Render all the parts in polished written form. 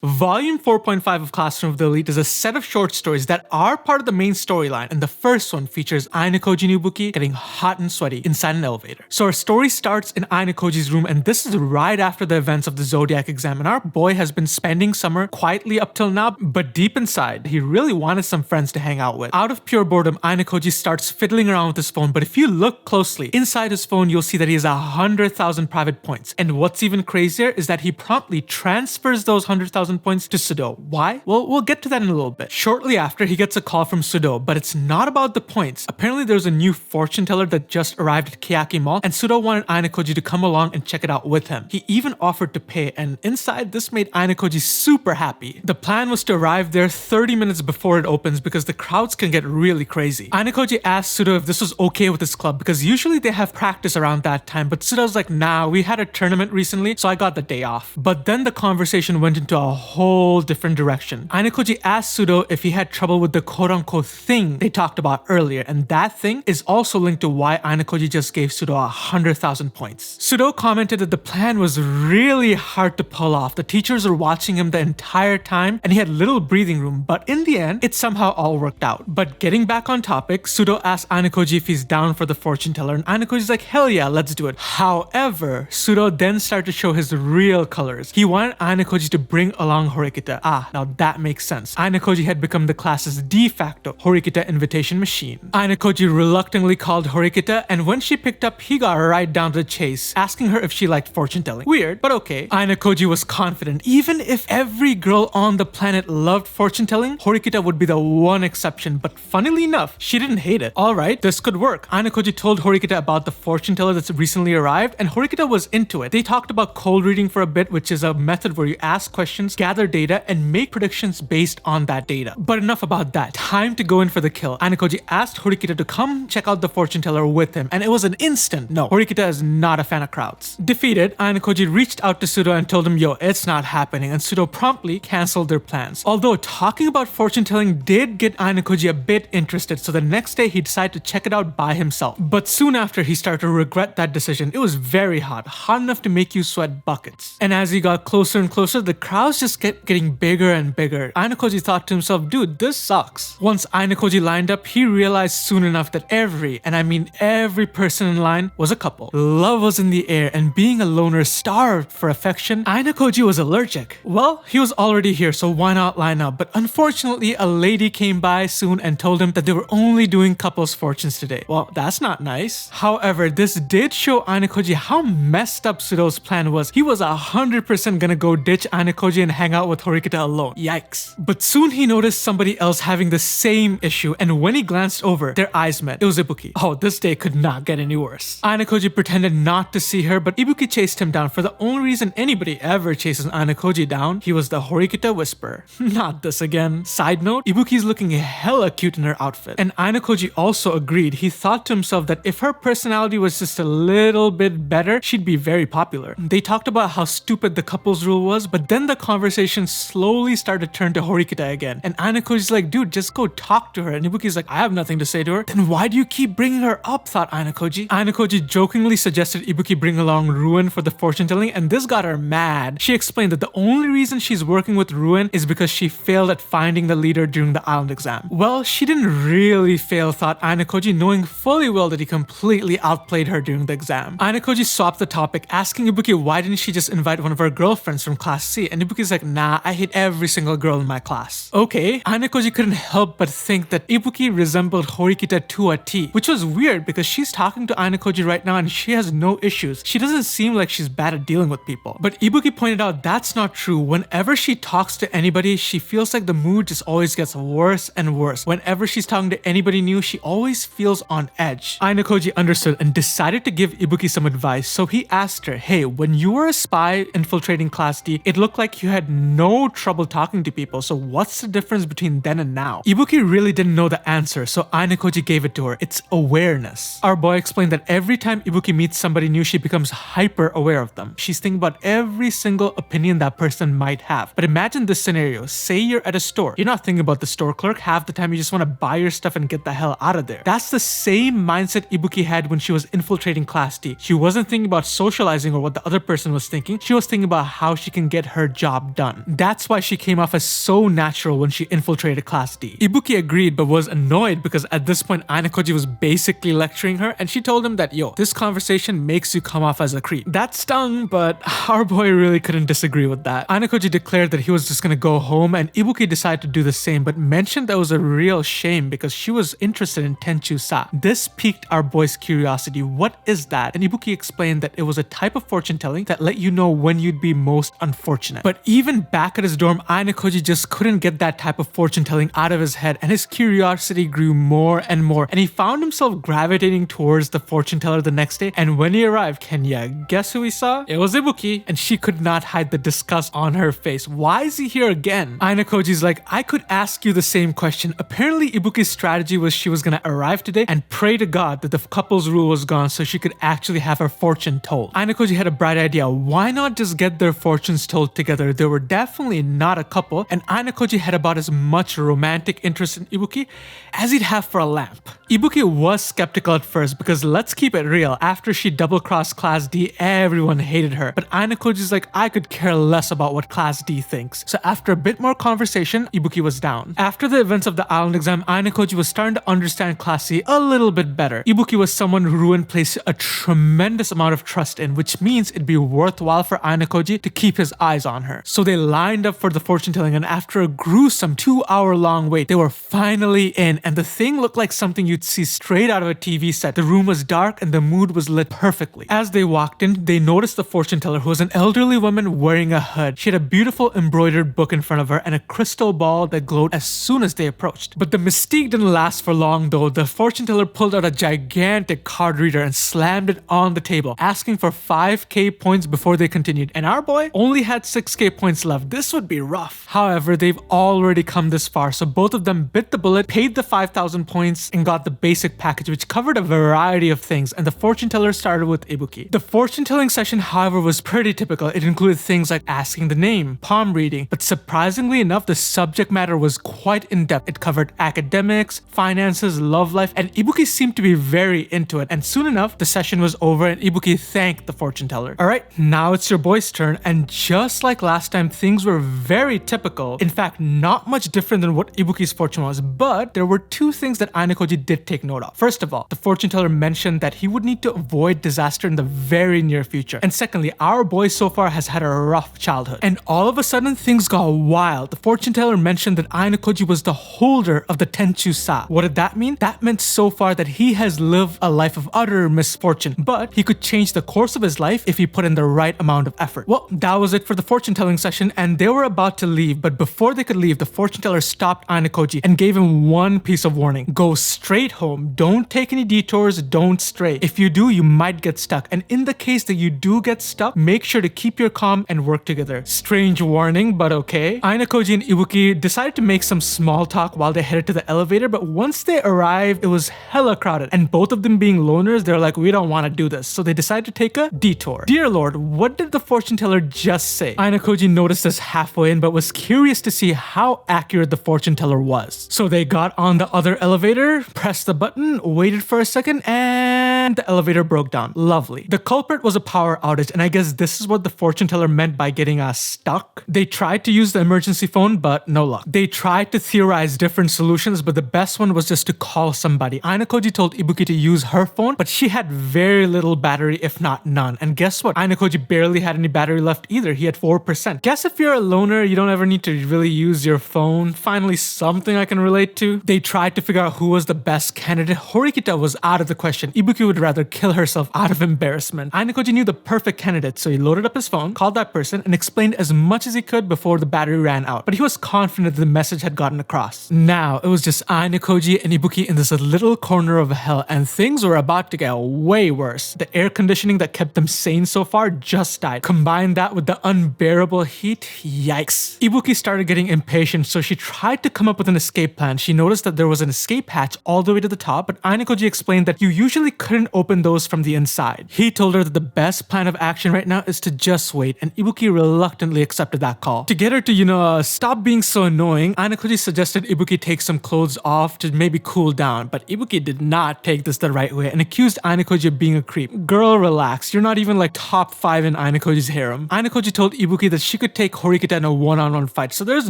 Volume 4.5 of Classroom of the Elite is a set of short stories that are part of the main storyline, and the first one features Ayanokoji and Ibuki getting hot and sweaty inside an elevator. So our story starts in Ayanokoji's room, and this is right after the events of the Zodiac exam, and our boy has been spending summer quietly up till now, but deep inside, he really wanted some friends to hang out with. Out of pure boredom, Ayanokoji starts fiddling around with his phone, but if you look closely, inside his phone you'll see that he has 100,000 private points, and what's even crazier is that he promptly transfers those 100,000 points to Sudo. Why? Well, we'll get to that in a little bit. Shortly after, he gets a call from Sudo, but it's not about the points. Apparently, there's a new fortune teller that just arrived at Keyaki Mall, and Sudo wanted Ayanokoji to come along and check it out with him. He even offered to pay, and inside, this made Ayanokoji super happy. The plan was to arrive there 30 minutes before it opens because the crowds can get really crazy. Ayanokoji asked Sudo if this was okay with his club because usually they have practice around that time, but Sudo's like, nah, we had a tournament recently, so I got the day off. But then the conversation went into a whole different direction. Ayanokoji asked Sudo if he had trouble with the quote-unquote thing they talked about earlier, and that thing is also linked to why Ayanokoji just gave Sudo 100,000 points. Sudo commented that the plan was really hard to pull off. The teachers were watching him the entire time, and he had little breathing room, but in the end, it somehow all worked out. But getting back on topic, Sudo asked Ayanokoji if he's down for the fortune teller, and Ayanokoji's like, hell yeah, let's do it. However, Sudo then started to show his real colors. He wanted Ayanokoji to bring along Horikita. Now that makes sense. Ayanokoji had become the class's de facto Horikita invitation machine. Ayanokoji reluctantly called Horikita, and when she picked up, he got right down to the chase, asking her if she liked fortune telling. Weird, but okay. Ayanokoji was confident. Even if every girl on the planet loved fortune telling, Horikita would be the one exception, but funnily enough, she didn't hate it. Alright, this could work. Ayanokoji told Horikita about the fortune teller that's recently arrived, and Horikita was into it. They talked about cold reading for a bit, which is a method where you ask questions, gather data, and make predictions based on that data. But enough about that. Time to go in for the kill. Ayanokoji asked Horikita to come check out the fortune teller with him, and it was an instant no. Horikita is not a fan of crowds. Defeated, Ayanokoji reached out to Sudo and told him, yo, it's not happening, and Sudo promptly cancelled their plans. Although talking about fortune telling did get Ayanokoji a bit interested, so the next day he decided to check it out by himself. But soon after, he started to regret that decision. It was very hot enough to make you sweat buckets. And as he got closer and closer, the crowds just kept getting bigger and bigger. Ayanokoji thought to himself, dude, this sucks. Once Ayanokoji lined up, he realized soon enough that every, and I mean every person in line was a couple. Love was in the air, and being a loner starved for affection, Ayanokoji was allergic. Well, he was already here, so why not line up? But unfortunately, a lady came by soon and told him that they were only doing couples fortunes today. Well, that's not nice. However, this did show Ayanokoji how messed up Sudo's plan was. He was 100% gonna go ditch Ayanokoji and hang out with Horikita alone. Yikes. But soon he noticed somebody else having the same issue, and when he glanced over, their eyes met. It was Ibuki. Oh, this day could not get any worse. Ayanokoji pretended not to see her, but Ibuki chased him down for the only reason anybody ever chases Ayanokoji down. He was the Horikita whisperer. Not this again. Side note, Ibuki's looking hella cute in her outfit. And Ayanokoji also agreed. He thought to himself that if her personality was just a little bit better, she'd be very popular. They talked about how stupid the couples rule was, but then the conversation slowly started to turn to Horikita again. And Ayanokoji's like, dude, just go talk to her. And Ibuki's like, I have nothing to say to her. Then why do you keep bringing her up, thought Ayanokoji. Ayanokoji jokingly suggested Ibuki bring along Ruin for the fortune telling, and this got her mad. She explained that the only reason she's working with Ruin is because she failed at finding the leader during the island exam. Well, she didn't really fail, thought Ayanokoji, knowing fully well that he completely outplayed her during the exam. Ayanokoji swapped the topic, asking Ibuki why didn't she just invite one of her girlfriends from class C, and Ibuki's like, nah, I hate every single girl in my class. Okay, Ayanokoji couldn't help but think that Ibuki resembled Horikita to a T, which was weird because she's talking to Ayanokoji right now and she has no issues. She doesn't seem like she's bad at dealing with people. But Ibuki pointed out that's not true. Whenever she talks to anybody, she feels like the mood just always gets worse and worse. Whenever she's talking to anybody new, she always feels on edge. Ayanokoji understood and decided to give Ibuki some advice, so he asked her, hey, when you were a spy infiltrating Class D, it looked like you had no trouble talking to people, so what's the difference between then and now? Ibuki really didn't know the answer, so Ayanokoji gave it to her. It's awareness. Our boy explained that every time Ibuki meets somebody new, she becomes hyper aware of them. She's thinking about every single opinion that person might have. But imagine this scenario. Say you're at a store. You're not thinking about the store clerk. Half the time you just want to buy your stuff and get the hell out of there. That's the same mindset Ibuki had when she was infiltrating Class D. She wasn't thinking about socializing or what the other person was thinking. She was thinking about how she can get her job job done. That's why she came off as so natural when she infiltrated Class D. Ibuki agreed but was annoyed because at this point Ayanokoji was basically lecturing her, and she told him that, yo, this conversation makes you come off as a creep. That stung, but our boy really couldn't disagree with that. Ayanokoji declared that he was just gonna go home, and Ibuki decided to do the same but mentioned that it was a real shame because she was interested in Tenchu Sa. This piqued our boy's curiosity. What is that? And Ibuki explained that it was a type of fortune telling that let you know when you'd be most unfortunate. But even back at his dorm, Ayanokoji just couldn't get that type of fortune telling out of his head, and his curiosity grew more and more, and he found himself gravitating towards the fortune teller the next day. And when he arrived, can ya guess who he saw? It was Ibuki, and she could not hide the disgust on her face. Why is he here again? Ayanokoji's like, I could ask you the same question. Apparently Ibuki's strategy was she was gonna arrive today and pray to God that the couple's rule was gone so she could actually have her fortune told. Ayanokoji had a bright idea. Why not just get their fortunes told together? They were definitely not a couple, and Ayanokoji had about as much romantic interest in Ibuki as he'd have for a lamp. Ibuki was skeptical at first because let's keep it real, after she double-crossed Class D, everyone hated her. But Ayanokoji's like, I could care less about what Class D thinks. So after a bit more conversation, Ibuki was down. After the events of the island exam, Ayanokoji was starting to understand Class C a little bit better. Ibuki was someone who Ruin placed a tremendous amount of trust in, which means it'd be worthwhile for Ayanokoji to keep his eyes on her. So they lined up for the fortune telling, and after a gruesome 2-hour-long wait, they were finally in, and the thing looked like something you'd see straight out of a TV set. The room was dark and the mood was lit perfectly. As they walked in, they noticed the fortune teller, who was an elderly woman wearing a hood. She had a beautiful embroidered book in front of her and a crystal ball that glowed as soon as they approached. But the mystique didn't last for long though. The fortune teller pulled out a gigantic card reader and slammed it on the table, asking for 5k points before they continued. And our boy only had 6k points left. This would be rough. However, they've already come this far, so both of them bit the bullet, paid the 5,000 points, and got the basic package, which covered a variety of things, and the fortune teller started with Ibuki. The fortune telling session, however, was pretty typical. It included things like asking the name, palm reading, but surprisingly enough, the subject matter was quite in-depth. It covered academics, finances, love life, and Ibuki seemed to be very into it, and soon enough, the session was over and Ibuki thanked the fortune teller. Alright, now it's your boy's turn, and just like last time, things were very typical. In fact, not much different than what Ibuki's fortune was, but there were two things that Ayanokoji did take note of. First of all, the fortune teller mentioned that he would need to avoid disaster in the very near future. And secondly, our boy so far has had a rough childhood. And all of a sudden, things got wild. The fortune teller mentioned that Ayanokoji was the holder of the Tenchu Sa. What did that mean? That meant so far that he has lived a life of utter misfortune, but he could change the course of his life if he put in the right amount of effort. Well, that was it for the fortune telling session, and they were about to leave, but before they could leave, the fortune teller stopped Ayanokoji and gave him one piece of warning. Go straight home. Don't take any detours. Don't stray. If you do, you might get stuck. And in the case that you do get stuck, make sure to keep your calm and work together. Strange warning, but okay. Ayanokoji and Ibuki decided to make some small talk while they headed to the elevator, but once they arrived, it was hella crowded. And both of them being loners, they're like, we don't want to do this. So they decided to take a detour. Dear Lord, what did the fortune teller just say? Ayanokoji noticed this halfway in, but was curious to see how accurate the fortune teller was. So they got on the other elevator, pressed the button, waited for a second, and the elevator broke down. Lovely. The culprit was a power outage, and I guess this is what the fortune teller meant by getting us stuck. They tried to use the emergency phone, but no luck. They tried to theorize different solutions, but the best one was just to call somebody. Ayanokoji told Ibuki to use her phone, but she had very little battery, if not none. And guess what? Ayanokoji barely had any battery left either. He had 4%. Guess if you're a loner, you don't ever need to really use your phone. Finally, something I can relate to. They tried to figure out who was the best candidate. Horikita was out of the question. Ibuki would rather kill herself out of embarrassment. Ayanokoji knew the perfect candidate, so he loaded up his phone, called that person, and explained as much as he could before the battery ran out. But he was confident that the message had gotten across. Now, it was just Ayanokoji and Ibuki in this little corner of hell, and things were about to get way worse. The air conditioning that kept them sane so far just died. Combine that with the unbearable heat, yikes. Ibuki started getting impatient, so she tried to come up with an escape plan. She noticed that there was an escape hatch all the way to the top, but Ayanokoji explained that you usually couldn't couldn't open those from the inside. He told her that the best plan of action right now is to just wait, and Ibuki reluctantly accepted that call. To get her to, stop being so annoying, Ayanokoji suggested Ibuki take some clothes off to maybe cool down, but Ibuki did not take this the right way and accused Ayanokoji of being a creep. Girl, relax. You're not even like top 5 in Ayanokoji's harem. Ayanokoji told Ibuki that she could take Horikita in a one-on-one fight, so there's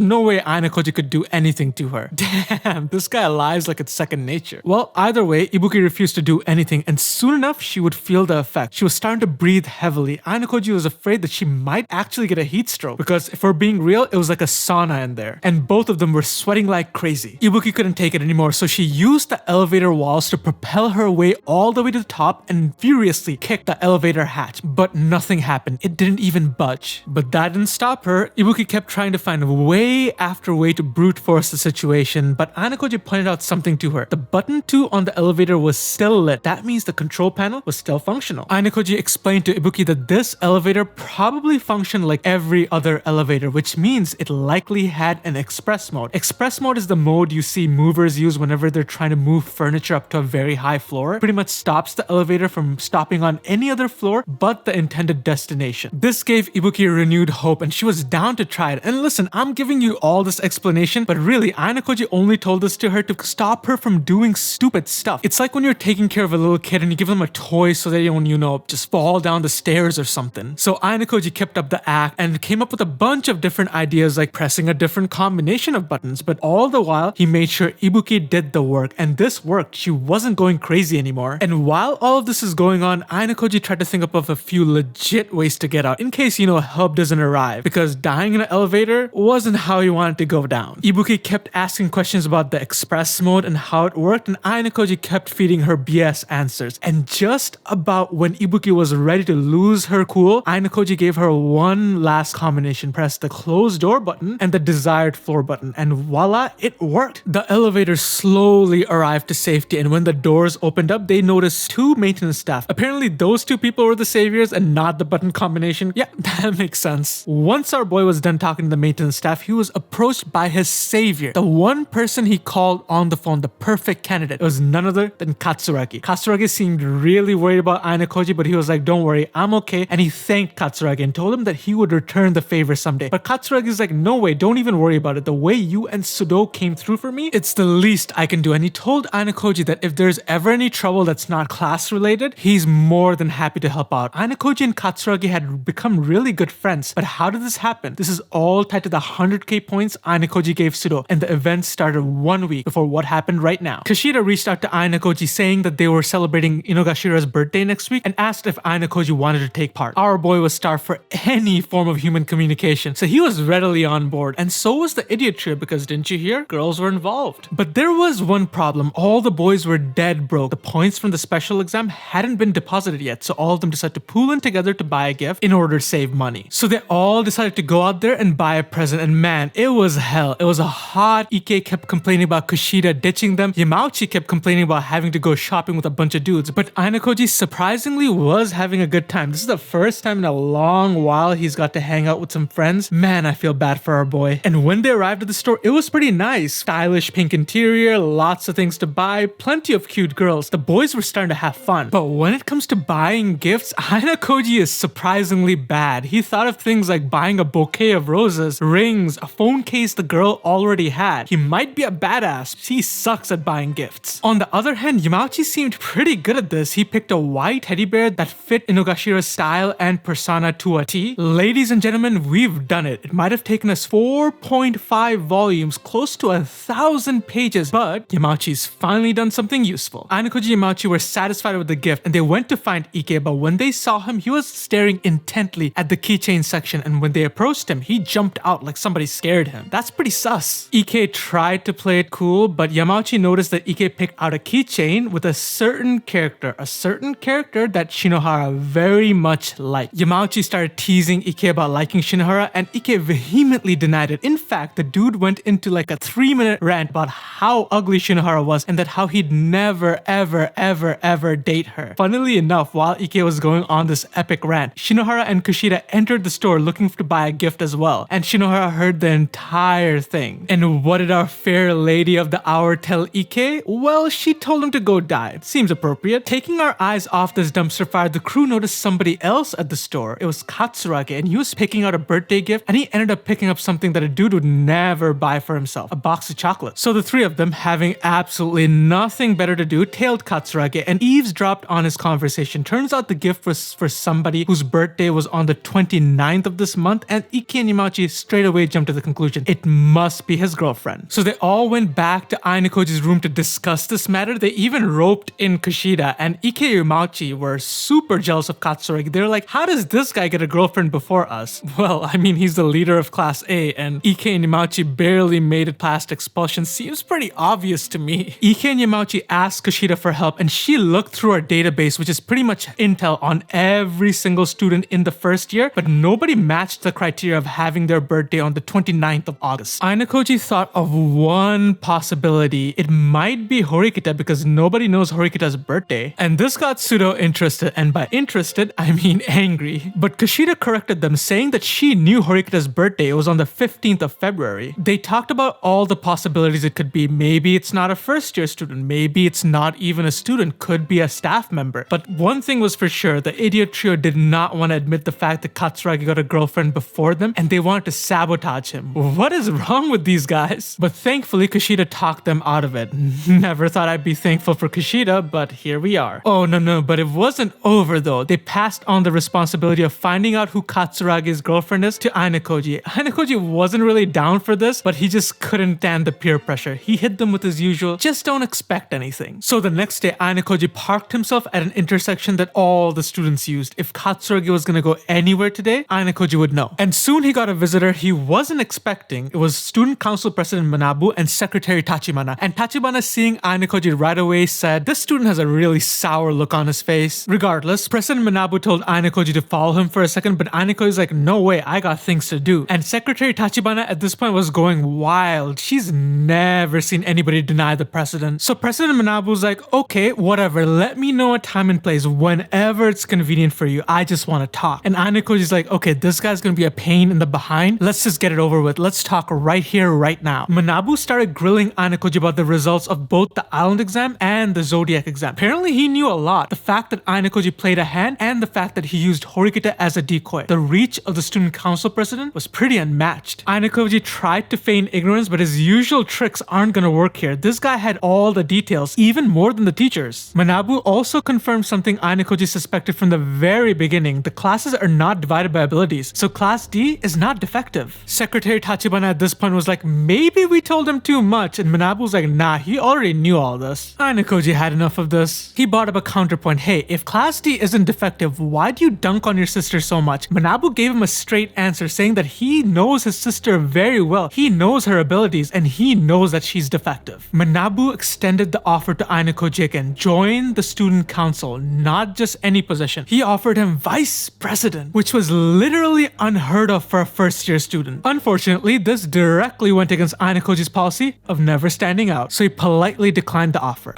no way Ayanokoji could do anything to her. Damn, this guy lies like it's second nature. Well, either way, Ibuki refused to do anything, and soon enough, she would feel the effect. She was starting to breathe heavily. Ayanokoji was afraid that she might actually get a heat stroke, because if we're being real, it was like a sauna in there, and both of them were sweating like crazy. Ibuki couldn't take it anymore, so she used the elevator walls to propel her way all the way to the top and furiously kicked the elevator hatch, but nothing happened. It didn't even budge. But that didn't stop her. Ibuki kept trying to find way after way to brute force the situation, but Ayanokoji pointed out something to her. The button 2 on the elevator was still lit. That means the control panel was still functional. Ayanokoji explained to Ibuki that this elevator probably functioned like every other elevator, which means it likely had an express mode. Express mode is the mode you see movers use whenever they're trying to move furniture up to a very high floor. Pretty much stops the elevator from stopping on any other floor but the intended destination. This gave Ibuki renewed hope, and she was down to try it. And listen, I'm giving you all this explanation, but really, Ayanokoji only told this to her to stop her from doing stupid stuff. It's like when you're taking care of a little kid and you give them a toy so they don't, just fall down the stairs or something. So Ayanokoji kept up the act and came up with a bunch of different ideas, like pressing a different combination of buttons, but all the while, he made sure Ibuki did the work, and this worked. She wasn't going crazy anymore. And while all of this is going on, Ayanokoji tried to think up of a few legit ways to get out, in case, help doesn't arrive, because dying in an elevator wasn't how he wanted to go down. Ibuki kept asking questions about the express mode and how it worked, and Ayanokoji kept feeding her BS answers. And just about when Ibuki was ready to lose her cool, Ayanokoji gave her one last combination: press the close door button and the desired floor button, and voila, it worked. The elevator slowly arrived to safety, and when the doors opened up, they noticed 2 maintenance staff. Apparently, those 2 people were the saviors and not the button combination. Yeah, that makes sense. Once our boy was done talking to the maintenance staff, he was approached by his savior, the one person he called on the phone, the perfect candidate. It was none other than Katsuragi. Katsuragi seemed really worried about Ayanokoji, but he was like, don't worry, I'm okay. And he thanked Katsuragi and told him that he would return the favor someday. But Katsuragi's like, no way, don't even worry about it. The way you and Sudo came through for me, it's the least I can do. And he told Ayanokoji that if there's ever any trouble that's not class related, he's more than happy to help out. Ayanokoji and Katsuragi had become really good friends. But how did this happen? This is all tied to the 100k points Ayanokoji gave Sudo, and the event started 1 week before what happened right now. Kushida reached out to Ayanokoji saying that they were celebrating Inogashira's birthday next week and asked if Ayanokoji wanted to take part. Our boy was starved for any form of human communication, so he was readily on board, and so was the idiot trio, because didn't you hear? Girls were involved. But there was one problem. All the boys were dead broke. The points from the special exam hadn't been deposited yet, so all of them decided to pool in together to buy a gift in order to save money. So they all decided to go out there and buy a present, and man, it was hell. It was a hot. Ike kept complaining about Kushida ditching them. Yamauchi kept complaining about having to go shopping with a bunch of dudes, but Ayanokoji surprisingly was having a good time. This is the first time in a long while he's got to hang out with some friends. Man, I feel bad for our boy. And when they arrived at the store, it was pretty nice. Stylish pink interior, lots of things to buy, plenty of cute girls. The boys were starting to have fun. But when it comes to buying gifts, Ayanokoji is surprisingly bad. He thought of things like buying a bouquet of roses, rings, a phone case the girl already had. He might be a badass. He sucks at buying gifts. On the other hand, Yamauchi seemed pretty good at this. He picked a white teddy bear that fit Inogashira's style and persona to a T. Ladies and gentlemen, we've done it. It might have taken us 4.5 volumes, close to 1,000 pages, but Yamauchi's finally done something useful. Ayanokoji and Yamauchi were satisfied with the gift, and they went to find Ike, but when they saw him, he was staring intently at the keychain section, and when they approached him, he jumped out like somebody scared him. That's pretty sus. Ike tried to play it cool, but Yamauchi noticed that Ike picked out a keychain with a certain character that Shinohara very much liked. Yamauchi started teasing Ike about liking Shinohara, and Ike vehemently denied it. In fact, the dude went into like a 3-minute rant about how ugly Shinohara was and that how he'd never ever date her. Funnily enough, while Ike was going on this epic rant, Shinohara and Kushida entered the store looking to buy a gift as well, and Shinohara heard the entire thing. And what did our fair lady of the hour tell Ike? Well, she told him to go die. It seems appropriate. appropriate. Taking our eyes off this dumpster fire, the crew noticed somebody else at the store. It was Katsuragi, and he was picking out a birthday gift, and he ended up picking up something that a dude would never buy for himself, a box of chocolates. So the three of them, having absolutely nothing better to do, tailed Katsuragi and eavesdropped on his conversation. Turns out the gift was for somebody whose birthday was on the 29th of this month, and Ike and Yamauchi straight away jumped to the conclusion it must be his girlfriend. So they all went back to Ayanokoji's room to discuss this matter. They even roped in Kushida, and Ike and Yamauchi were super jealous of Katsuragi. They're like, how does this guy get a girlfriend before us? Well, I mean, he's the leader of Class A, and Ike and Yamauchi barely made it past expulsion. Seems pretty obvious to me. Ike and Yamauchi asked Kushida for help, and she looked through our database, which is pretty much intel on every single student in the first year, but nobody matched the criteria of having their birthday on the 29th of August. Ayanokoji thought of one possibility. It might be Horikita because nobody knows Horikita's birthday, and this got pseudo interested, and by interested, I mean angry. But Kushida corrected them, saying that she knew Horikita's birthday was on the 15th of February. They talked about all the possibilities it could be. Maybe it's not a first year student, maybe it's not even a student, could be a staff member. But one thing was for sure, the idiot trio did not want to admit the fact that Katsuragi got a girlfriend before them, and they wanted to sabotage him. What is wrong with these guys? But thankfully, Kushida talked them out of it. Never thought I'd be thankful for Kushida, but here we are. Oh no, but it wasn't over though. They passed on the responsibility of finding out who Katsuragi's girlfriend is to Ayanokoji. Ayanokoji wasn't really down for this, but he just couldn't stand the peer pressure. He hit them with his usual, just don't expect anything. So the next day, Ayanokoji parked himself at an intersection that all the students used. If Katsuragi was gonna go anywhere today, Ayanokoji would know. And soon he got a visitor he wasn't expecting. It was Student Council President Manabu and Secretary Tachibana. And Tachibana, seeing Ayanokoji right away, said, this student has a really sour look on his face. Regardless, President Manabu told Ayanokoji to follow him for a second, but Ayanokoji's like, no way, I got things to do. And Secretary Tachibana at this point was going wild. She's never seen anybody deny the president. So President Manabu's like, okay, whatever, let me know a time and place whenever it's convenient for you. I just want to talk. And Ayanokoji's like, okay, this guy's gonna be a pain in the behind. Let's just get it over with. Let's talk right here, right now. Manabu started grilling Ayanokoji about the results of both the Island exam and the Zodiac exam. Apparently he knew a lot. The fact that Ayanokoji played a hand and the fact that he used Horikita as a decoy. The reach of the student council president was pretty unmatched. Ayanokoji tried to feign ignorance, but his usual tricks aren't gonna work here. This guy had all the details, even more than the teachers. Manabu also confirmed something Ayanokoji suspected from the very beginning. The classes are not divided by abilities, so Class D is not defective. Secretary Tachibana at this point was like, maybe we told him too much, and Manabu's like, nah, he already knew all this. Ayanokoji had enough of this. He brought up a counterpoint. Hey, if Class D isn't defective, why do you dunk on your sister so much? Manabu gave him a straight answer, saying that he knows his sister very well. He knows her abilities, and he knows that she's defective. Manabu extended the offer to Ayanokoji again. Join the student council, not just any position. He offered him vice president, which was literally unheard of for a first-year student. Unfortunately, this directly went against Ayanokoji's policy of never standing out, so he politely declined the offer.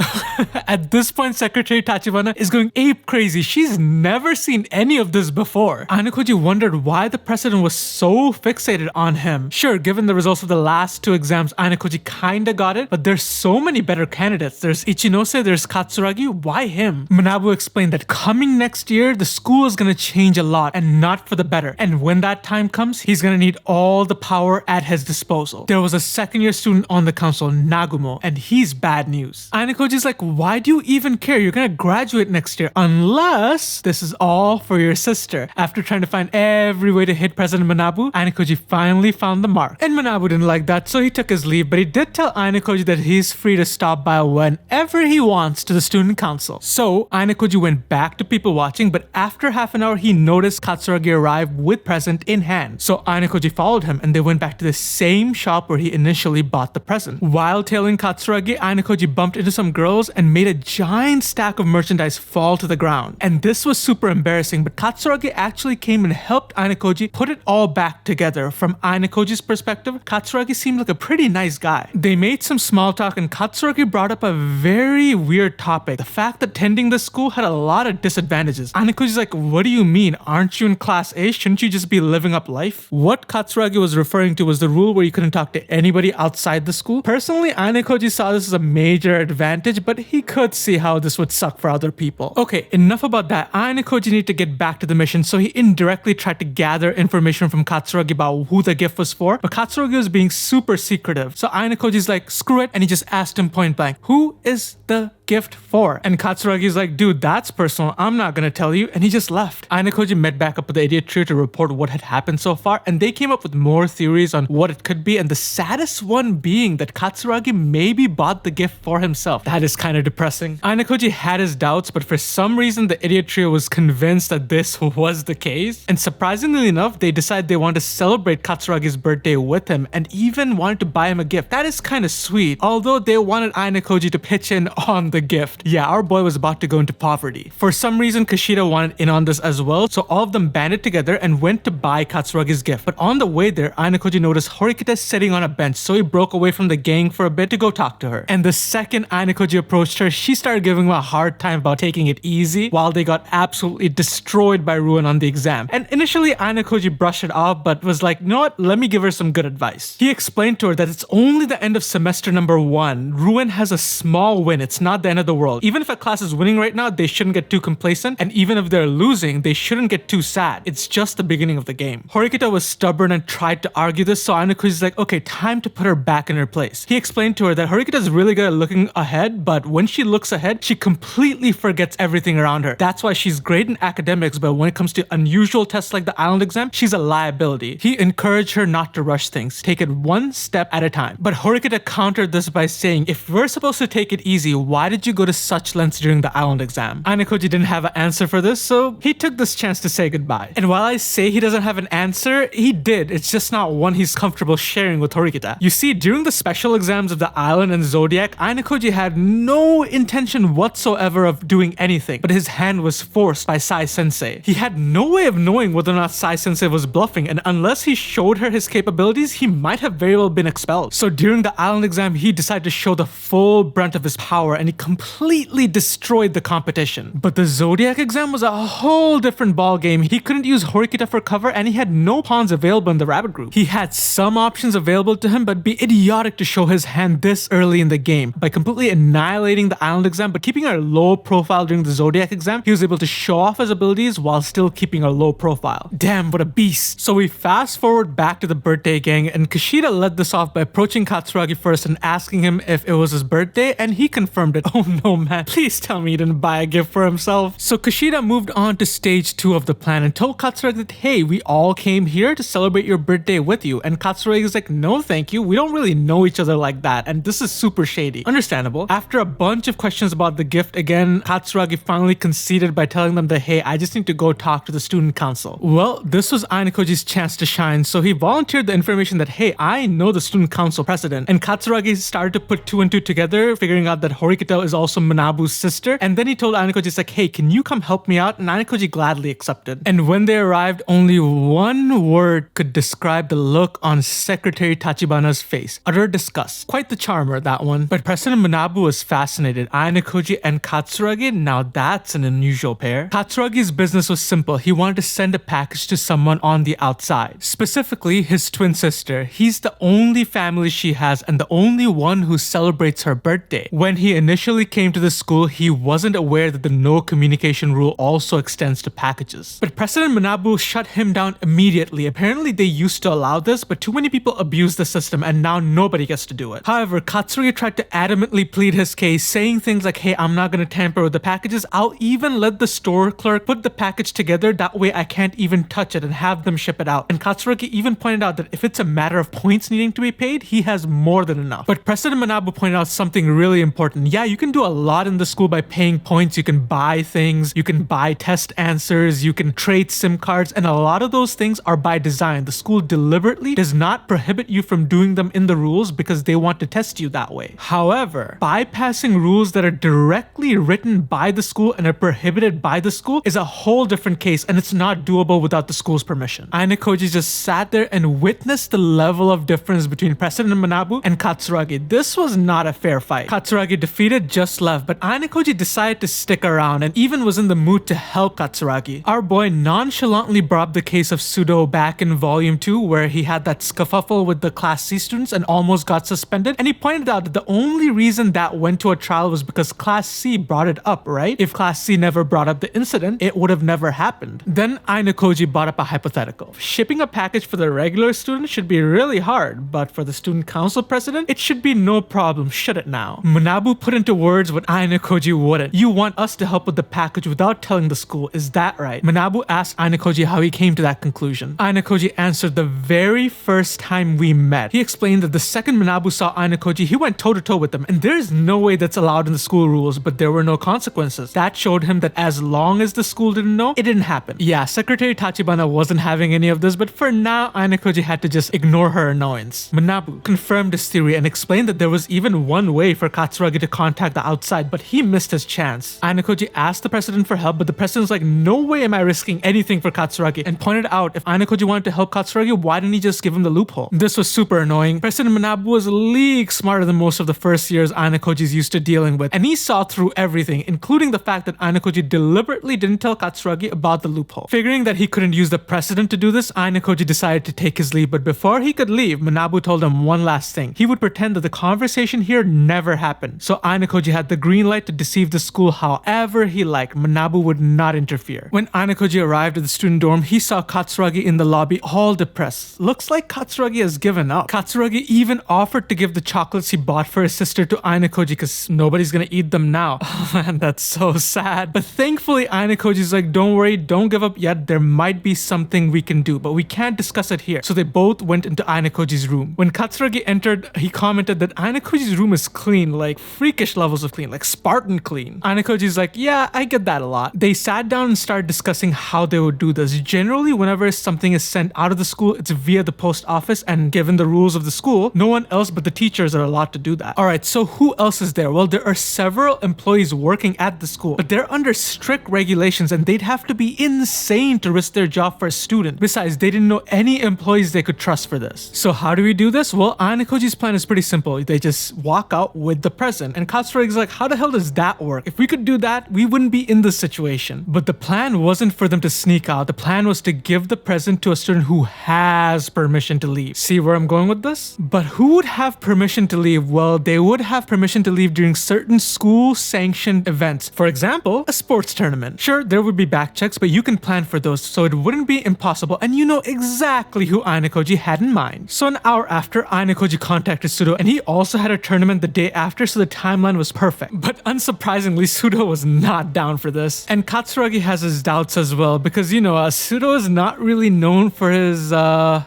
At this point, Secretary Tachibana is going ape crazy. She's never seen any of this before. Ayanokoji wondered why the president was so fixated on him. Sure, given the results of the last two exams, Ayanokoji kinda got it, but there's so many better candidates. There's Ichinose, there's Katsuragi, why him? Manabu explained that coming next year, the school is gonna change a lot and not for the better. And when that time comes, he's gonna need all the power at his disposal. There was a second-year student on the council, Nagumo, and he's bad news. Ayanokoji's like, why do you even care? You're gonna graduate next year, unless this is all for your sister. After trying to find every way to hit President Manabu, Ayanokoji finally found the mark. And Manabu didn't like that, so he took his leave, but he did tell Ayanokoji that he's free to stop by whenever he wants to the student council. So Ayanokoji went back to people watching, but after half an hour, he noticed Katsuragi arrive with present in hand. So Ayanokoji followed him, and they went back to the same shop where he initially bought the present. While tailing Katsuragi, Ayanokoji bumped into some girls and made a giant stack of merchandise fall to the ground. And this was super embarrassing, but Katsuragi actually came and helped Ayanokoji put it all back together. From Ayanokoji's perspective, Katsuragi seemed like a pretty nice guy. They made some small talk, and Katsuragi brought up a very weird topic. The fact that attending the school had a lot of disadvantages. Ayanokoji's like, what do you mean? Aren't you in Class A? Shouldn't you just be living up life? What Katsuragi was referring to was the rule where you couldn't talk to anybody outside the school. Personally, Ayanokoji saw this as a major advantage, but he could see how how this would suck for other people. Okay, enough about that. Ayanokoji needed to get back to the mission, so he indirectly tried to gather information from Katsuragi about who the gift was for, but Katsuragi was being super secretive. So Ayanokoji's like, screw it, and he just asked him point blank, who is the gift for? And Katsuragi's like, dude, that's personal, I'm not gonna tell you, and he just left. Ayanokoji met back up with the idiot trio to report what had happened so far, and they came up with more theories on what it could be, and the saddest one being that Katsuragi maybe bought the gift for himself. That is kind of depressing. Ayanokoji had his doubts, but for some reason the idiot trio was convinced that this was the case, and surprisingly enough, they decided they wanted to celebrate Katsuragi's birthday with him and even wanted to buy him a gift. That is kind of sweet, although they wanted Ayanokoji to pitch in on the gift. Yeah, our boy was about to go into poverty. For some reason, Kushida wanted in on this as well, so all of them banded together and went to buy Katsuragi's gift. But on the way there, Ayanokoji noticed Horikita sitting on a bench, so he broke away from the gang for a bit to go talk to her. And the second Ayanokoji approached her, she started giving him a hard time about taking it easy, while they got absolutely destroyed by Ruin on the exam. And initially, Ayanokoji brushed it off, but was like, you know what, let me give her some good advice. He explained to her that it's only the end of semester number 1. Ruin has a small win, it's not the end of the world. Even if a class is winning right now, they shouldn't get too complacent, and even if they're losing, they shouldn't get too sad. It's just the beginning of the game. Horikita was stubborn and tried to argue this, so Ayanokoji's like, okay, time to put her back in her place. He explained to her that Horikita is really good at looking ahead, but when she looks ahead, she completely forgets everything around her. That's why she's great in academics, but when it comes to unusual tests like the island exam, she's a liability. He encouraged her not to rush things, take it one step at a time. But Horikita countered this by saying, if we're supposed to take it easy, why did you go to such lengths during the island exam? Ayanokoji didn't have an answer for this, so he took this chance to say goodbye. And while I say he doesn't have an answer, he did. It's just not one he's comfortable sharing with Horikita. You see, during the special exams of the island and Zodiac, Ayanokoji had no intention whatsoever of doing anything, but his hand was forced by Sai Sensei. He had no way of knowing whether or not Sai Sensei was bluffing, and unless he showed her his capabilities, he might have very well been expelled. So during the island exam, he decided to show the full brunt of his power, and he completely destroyed the competition. But the Zodiac exam was a whole different ball game. He couldn't use Horikita for cover, and he had no pawns available in the rabbit group. He had some options available to him, but it'd be idiotic to show his hand this early in the game. By completely annihilating the island exam, but keeping a low profile during the Zodiac exam, he was able to show off his abilities while still keeping a low profile. Damn, what a beast. So we fast forward back to the birthday gang, and Kushida led this off by approaching Katsuragi first and asking him if it was his birthday, and he confirmed it. Oh no, man, please tell me he didn't buy a gift for himself. So Kushida moved on to stage 2 of the plan and told Katsuragi that, hey, we all came here to celebrate your birthday with you. And Katsuragi is like, no thank you, we don't really know each other like that, and this is super shady. Understandable. After a bunch of questions about the gift again, Katsuragi finally conceded by telling them that, hey, I just need to go talk to the student council. Well, this was Ayanokoji's chance to shine, so he volunteered the information that, hey, I know the student council president. And Katsuragi started to put 2 and 2 together, figuring out that Horikita is also Manabu's sister. And then he told Ayanokoji, it's like, hey, can you come help me out? And Ayanokoji gladly accepted. And when they arrived, only one word could describe the look on Secretary Tachibana's face. Utter disgust. Quite the charmer, that one. But President Manabu was fascinated. Ayanokoji and Katsuragi, now that's an unusual pair. Katsuragi's business was simple. He wanted to send a package to someone on the outside. Specifically, his twin sister. He's the only family she has and the only one who celebrates her birthday. When he initially came to the school, he wasn't aware that the no communication rule also extends to packages. But President Manabu shut him down immediately. Apparently they used to allow this, but too many people abused the system and now nobody gets to do it. However, Katsuragi tried to adamantly plead his case, saying things like, hey, I'm not going to tamper with the packages. I'll even let the store clerk put the package together, that way I can't even touch it, and have them ship it out. And Katsuragi even pointed out that if it's a matter of points needing to be paid, he has more than enough. But President Manabu pointed out something really important. Yeah, you can do a lot in the school by paying points. You can buy things, you can buy test answers, you can trade SIM cards, and a lot of those things are by design. The school deliberately does not prohibit you from doing them in the rules because they want to test you that way. However, bypassing rules that are directly written by the school and are prohibited by the school is a whole different case, and it's not doable without the school's permission. Ayanokoji just sat there and witnessed the level of difference between President Manabu and Katsuragi. This was not a fair fight. Katsuragi defeated just left, but Ayanokoji decided to stick around and even was in the mood to help Katsuragi. Our boy nonchalantly brought up the case of Sudo back in volume 2 where he had that scuffle with the class C students and almost got suspended, and he pointed out that the only reason that went to a trial was because class C brought it up, right? If class C never brought up the incident, it would have never happened. Then Ayanokoji brought up a hypothetical. Shipping a package for the regular student should be really hard, but for the student council president, it should be no problem, should it now? Manabu put into words what Ayanokoji wouldn't. You want us to help with the package without telling the school, is that right? Manabu asked Ayanokoji how he came to that conclusion. Ayanokoji answered the very first time we met. He explained that the second Manabu saw Ayanokoji, he went toe-to-toe with him, and there's no way that's allowed in the school rules, but there were no consequences. That showed him that as long as the school didn't know, it didn't happen. Yeah, Secretary Tachibana wasn't having any of this, but for now, Ayanokoji had to just ignore her annoyance. Manabu confirmed his theory and explained that there was even one way for Katsuragi to contact the outside, but he missed his chance. Ayanokoji asked the president for help, but the president was like, no way am I risking anything for Katsuragi, and pointed out if Ayanokoji wanted to help Katsuragi, why didn't he just give him the loophole? This was super annoying. President Manabu was leagues smarter than most of the first years Ayanokoji's used to dealing with, and he saw through everything, including the fact that Ayanokoji deliberately didn't tell Katsuragi about the loophole. Figuring that he couldn't use the precedent to do this, Ayanokoji decided to take his leave, but before he could leave, Manabu told him one last thing. He would pretend that the conversation here never happened. So Ayanokoji had the green light to deceive the school however he liked. Manabu would not interfere. When Ayanokoji arrived at the student dorm, he saw Katsuragi in the lobby all depressed. Looks like Katsuragi has given up. Katsuragi even offered to give the chocolates he bought for his sister to Ayanokoji because nobody's gonna eat them now. Oh man, that's so sad. But thankfully Ayanokoji's like, don't worry, don't give up yet. There might be something we can do, but we can't discuss it here. So they both went into Ayanokoji's room. When Katsuragi entered, he commented that Ayanokoji's room is clean, like freakish levels of clean, like Spartan clean. Ayanokoji's like, yeah, I get that a lot. They sat down and started discussing how they would do this. Generally, whenever something is sent out of the school, it's via the post office, and given the rules of the school, no one else but the teachers are allowed to do that. Alright, so who else is there? Well, there are several employees working at the school, but they're under strict regulations and they'd have to be insane to risk their job for a student. Besides, they didn't know any employees they could trust for this. So how do we do this? Well, Ayanokoji's plan is pretty simple. They just walk out with the present. And Katsuragi's like, how the hell does that work? If we could do that, we wouldn't be in this situation. But the plan wasn't for them to sneak out. The plan was to give the present to a student who has permission to leave. See where I'm going with this? But who would have permission to leave? Well, they would have permission to leave during certain school-sanctioned events. For example, a sports tournament. Sure, there would be back checks, but you can plan for those, so it wouldn't be impossible, and you know exactly who Ayanokoji had in mind. So an hour after, Ayanokoji contacted Sudo, and he also had a tournament the day after, so the timeline was perfect. But unsurprisingly, Sudo was not down for this. And Katsuragi has his doubts as well, because you know, Sudo is not really known for his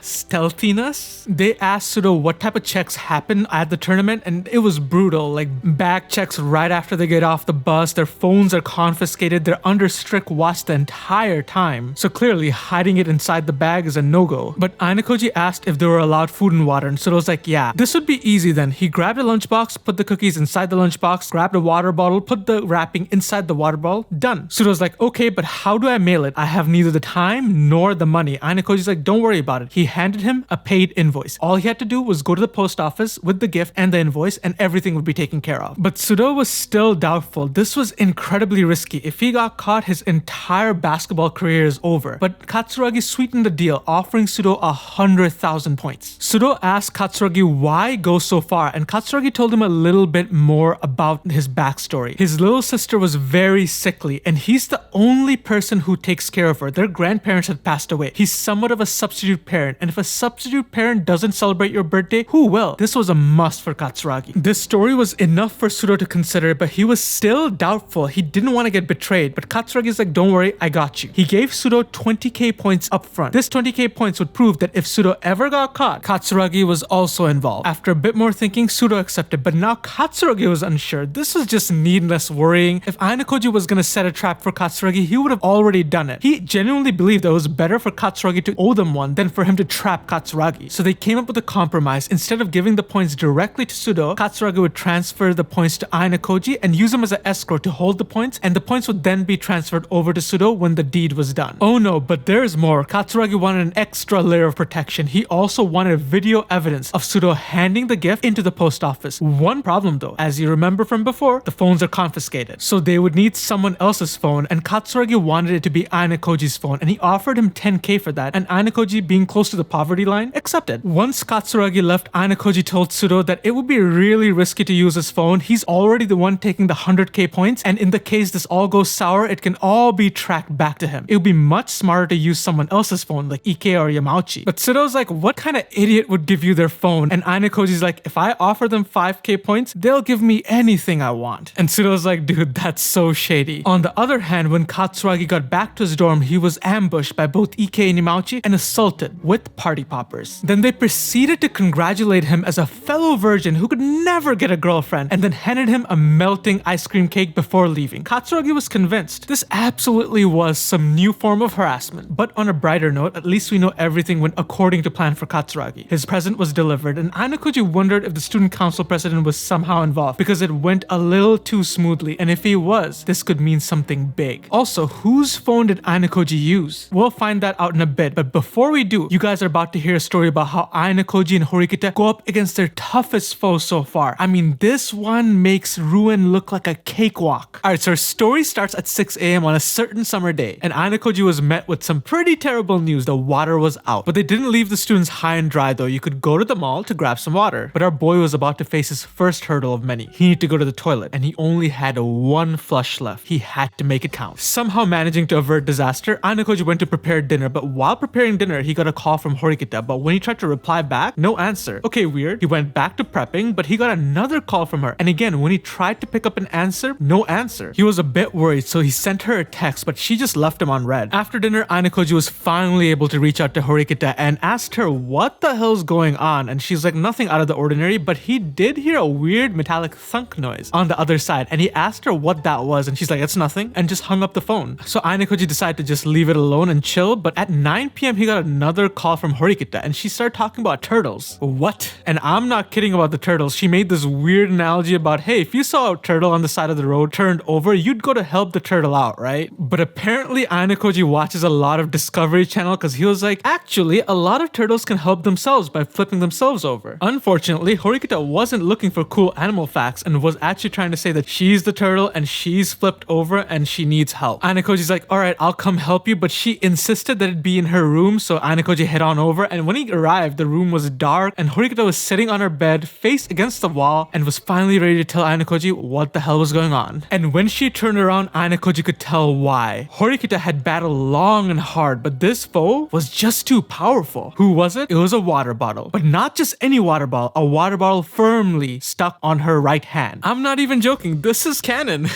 stealthiness. They asked Sudo what type of checks happen at the tournament, and it was brutal. Like back checks right after they get off the bus, their phones are confiscated, they're under strict watch the entire time. So clearly hiding it inside the bag is a no-go. But Ayanokoji asked if they were allowed food and water, and Sudo was like, yeah, this would be easy then. He grabbed a lunchbox, put the cookies inside the lunchbox, grabbed a water bottle, put the wrapping inside the water bottle, done. Sudo was like, okay, but how do I mail it? I have neither the time nor the money. Ayanokoji's like, don't worry about it. He handed him a paid invoice. All he had to do was go to the post office with the gift and the invoice, and everything would be taken care of. But Sudo was still doubtful. This was incredibly risky. If he got caught, his entire basketball career is over. But Katsuragi sweetened the deal, offering Sudo 100,000 points. Sudo asked Katsuragi why go so far, and Katsuragi told him a little bit more about his backstory. His little sister was very sickly, and he's the only person who takes care of her. Their grandparents had passed away. He's somewhat of a substitute parent, and if a substitute parent doesn't celebrate your birthday, who will? This was a must for Katsuragi. This story was enough for Sudo to consider, but he was still doubtful. He didn't want to get betrayed, but Katsuragi's like, don't worry, I got you. He gave Sudo 20k points up front. This 20k points would prove that if Sudo ever got caught, Katsuragi was also involved. After a bit more thinking, Sudo accepted, but now Katsuragi was unsure. This was just needless worrying. If Ayanokoji was gonna set a trap for Katsuragi, he would have already done it. He genuinely believed that it was better for Katsuragi to owe them one than for him to trap Katsuragi. So they came up with a compromise. Instead of giving the points directly to Sudo, Katsuragi would transfer the points to Ayanokoji and use them as an escrow to hold the points, and the points would then be transferred over to Sudo when the deed was done. Oh no, but there's more. Katsuragi wanted an extra layer of protection. He also wanted video evidence of Sudo handing the gift into the post office. One problem though, as you remember, remember from before, the phones are confiscated. So they would need someone else's phone, and Katsuragi wanted it to be Ayanokoji's phone, and he offered him 10k for that, and Ayanokoji, being close to the poverty line, accepted. Once Katsuragi left, Ayanokoji told Tsudo that it would be really risky to use his phone. He's already the one taking the 100k points, and in the case this all goes sour, it can all be tracked back to him. It would be much smarter to use someone else's phone like Ike or Yamauchi. But Tsudo's like, what kind of idiot would give you their phone? And Ayanokoji's like, if I offer them 5k points, they'll give me anything I want. And Tsudo's like, dude, that's so shady. On the other hand, when Katsuragi got back to his dorm, he was ambushed by both Ike and Yamauchi and assaulted with party poppers. Then they proceeded to congratulate him as a fellow virgin who could never get a girlfriend, and then handed him a melting ice cream cake before leaving. Katsuragi was convinced this absolutely was some new form of harassment. But on a brighter note, at least we know everything went according to plan for Katsuragi. His present was delivered, and Ayanokoji wondered if the student council president was somehow involved because it went a little too smoothly, and if he was, this could mean something big. Also, whose phone did Ayanokoji use? We'll find that out in a bit, but before we do, you guys are about to hear a story about how Ayanokoji and Horikita go up against their toughest foe so far. I mean, this one makes ruin look like a cakewalk. Alright, so our story starts at 6 a.m. on a certain summer day, and Ayanokoji was met with some pretty terrible news. The water was out. But they didn't leave the students high and dry though. You could go to the mall to grab some water. But our boy was about to face his first hurdle of many. He needed to go to the toilet, and he only had one flush left. He had to make it count. Somehow managing to avert disaster, Ayanokoji went to prepare dinner, but while preparing dinner, he got a call from Horikita, but when he tried to reply back, no answer. Okay, weird. He went back to prepping, but he got another call from her, and again, when he tried to pick up an answer, no answer. He was a bit worried, so he sent her a text, but she just left him on read. After dinner, Ayanokoji was finally able to reach out to Horikita and asked her what the hell's going on, and she's like, nothing out of the ordinary, but he did hear a weird metallic thunk noise on the other side, and he asked her what that was, and she's like, it's nothing, and just hung up the phone. So Ayanokoji decided to just leave it alone and chill, but at 9 p.m. he got another call from Horikita, and she started talking about turtles. What? And I'm not kidding about the turtles. She made this weird analogy about, hey, if you saw a turtle on the side of the road turned over, you'd go to help the turtle out, right? But apparently Ayanokoji watches a lot of Discovery Channel because he was like, actually, a lot of turtles can help themselves by flipping themselves over. Unfortunately, Horikita wasn't looking for cool animal facts and was actually trying to say that she's the turtle and she's flipped over and she needs help. Ayanokoji's like, alright, I'll come help you, but she insisted that it be in her room, so Ayanokoji head on over, and when he arrived, the room was dark and Horikita was sitting on her bed, face against the wall, and was finally ready to tell Ayanokoji what the hell was going on. And when she turned around, Ayanokoji could tell why. Horikita had battled long and hard, but this foe was just too powerful. Who was it? It was a water bottle. But not just any water bottle, a water bottle firmly stuck on her right hand. I'm not even joking, this is canon.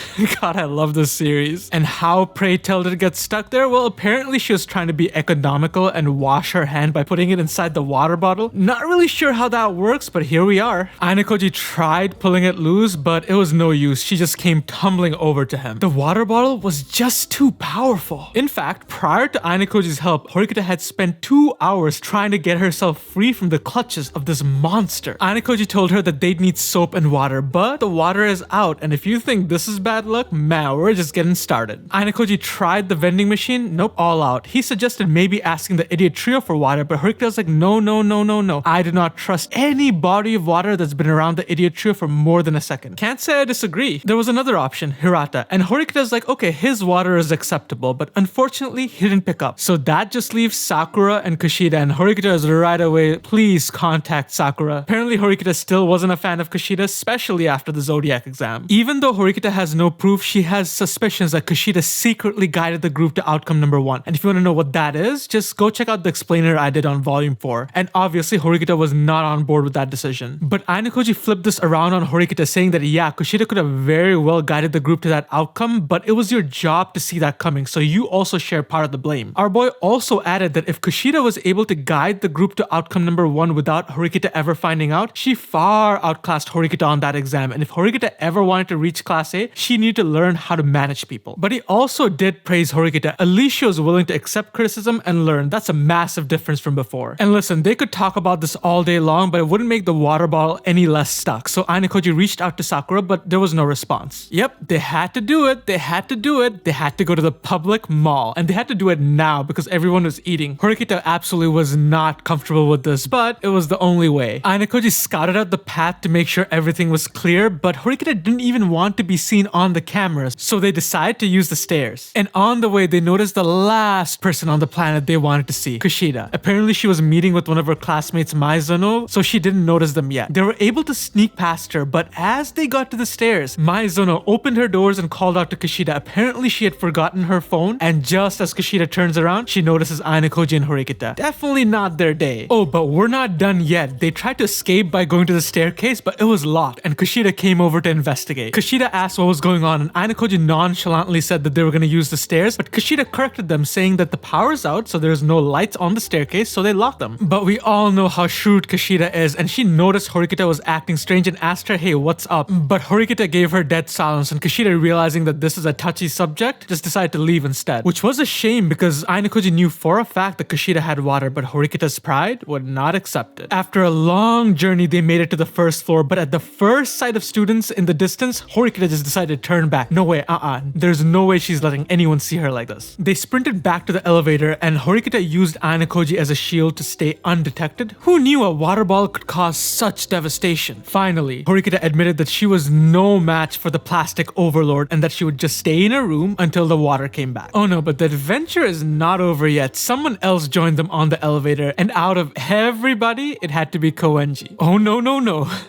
God, I love this series. And how, pray tell, did it get stuck there? Well, apparently she was trying to be economical and wash her hand by putting it inside the water bottle. Not really sure how that works, but here we are. Ayanokoji tried pulling it loose, but it was no use. She just came tumbling over to him. The water bottle was just too powerful. In fact, prior to Ayanokoji's help, Horikita had spent 2 hours trying to get herself free from the clutches of this monster. Ayanokoji told her that they'd need soap and water, but the water is out, and if you think this is bad luck, man, we're just getting started. Ayanokoji tried the vending machine, nope, all out. He suggested maybe asking the idiot trio for water, but Horikita was like, no. I do not trust any body of water that's been around the idiot trio for more than a second. Can't say I disagree. There was another option, Hirata, and Horikita's like, okay, his water is acceptable, but unfortunately, he didn't pick up. So that just leaves Sakura and Kushida, and Horikita is right away, please contact Sakura. Apparently, Horikita still wasn't a fan of Kushida, especially after the Zodiac exam. Even though Horikita has no proof, she has suspicions that Kushida secretly guided the group to outcome number 1. And if you want to know what that is, just go check out the explainer I did on volume 4. And obviously, Horikita was not on board with that decision. But Ayanokoji flipped this around on Horikita, saying that yeah, Kushida could have very well guided the group to that outcome, but it was your job to see that coming, so you also share part of the blame. Our boy also added that if Kushida was able to guide the group to outcome number 1 without Horikita ever finding out, she far outclassed Horikita on that exam, and if Horikita ever wanted to reach class A, she needed to learn how to manage people. But he also did praise Horikita. At least she was willing to accept criticism and learn. That's a massive difference from before. And listen, they could talk about this all day long, but it wouldn't make the water bottle any less stuck. So Ayanokoji reached out to Sakura, but there was no response. Yep, they had to do it. They had to do it. They had to go to the public mall, and they had to do it now because everyone was eating. Horikita absolutely was not comfortable with this, but it was the only way. Ayanokoji scouted out the path to make sure everything was clear, clear, but Horikita didn't even want to be seen on the cameras, so they decide to use the stairs. And on the way, they noticed the last person on the planet they wanted to see, Kushida. Apparently, she was meeting with one of her classmates, Maizono, so she didn't notice them yet. They were able to sneak past her, but as they got to the stairs, Maizono opened her doors and called out to Kushida. Apparently, she had forgotten her phone, and just as Kushida turns around, she notices Ayanokoji and Horikita. Definitely not their day. Oh, but we're not done yet. They tried to escape by going to the staircase, but it was locked, and Kushida came over to investigate. Kushida asked what was going on, and Ayanokoji nonchalantly said that they were going to use the stairs, but Kushida corrected them, saying that the power's out, so there's no lights on the staircase, so they locked them. But we all know how shrewd Kushida is, and she noticed Horikita was acting strange and asked her, hey, what's up? But Horikita gave her dead silence, and Kushida, realizing that this is a touchy subject, just decided to leave instead. Which was a shame because Ayanokoji knew for a fact that Kushida had water, but Horikita's pride would not accept it. After a long journey, they made it to the first floor, but at the first sight of students in the distance, Horikita just decided to turn back. No way, there's no way she's letting anyone see her like this. They sprinted back to the elevator, and Horikita used Ayanokoji as a shield to stay undetected. Who knew a water ball could cause such devastation? Finally, Horikita admitted that she was no match for the plastic overlord and that she would just stay in her room until the water came back. Oh no, but the adventure is not over yet. Someone else joined them on the elevator, and out of everybody, it had to be Koenji. Oh no.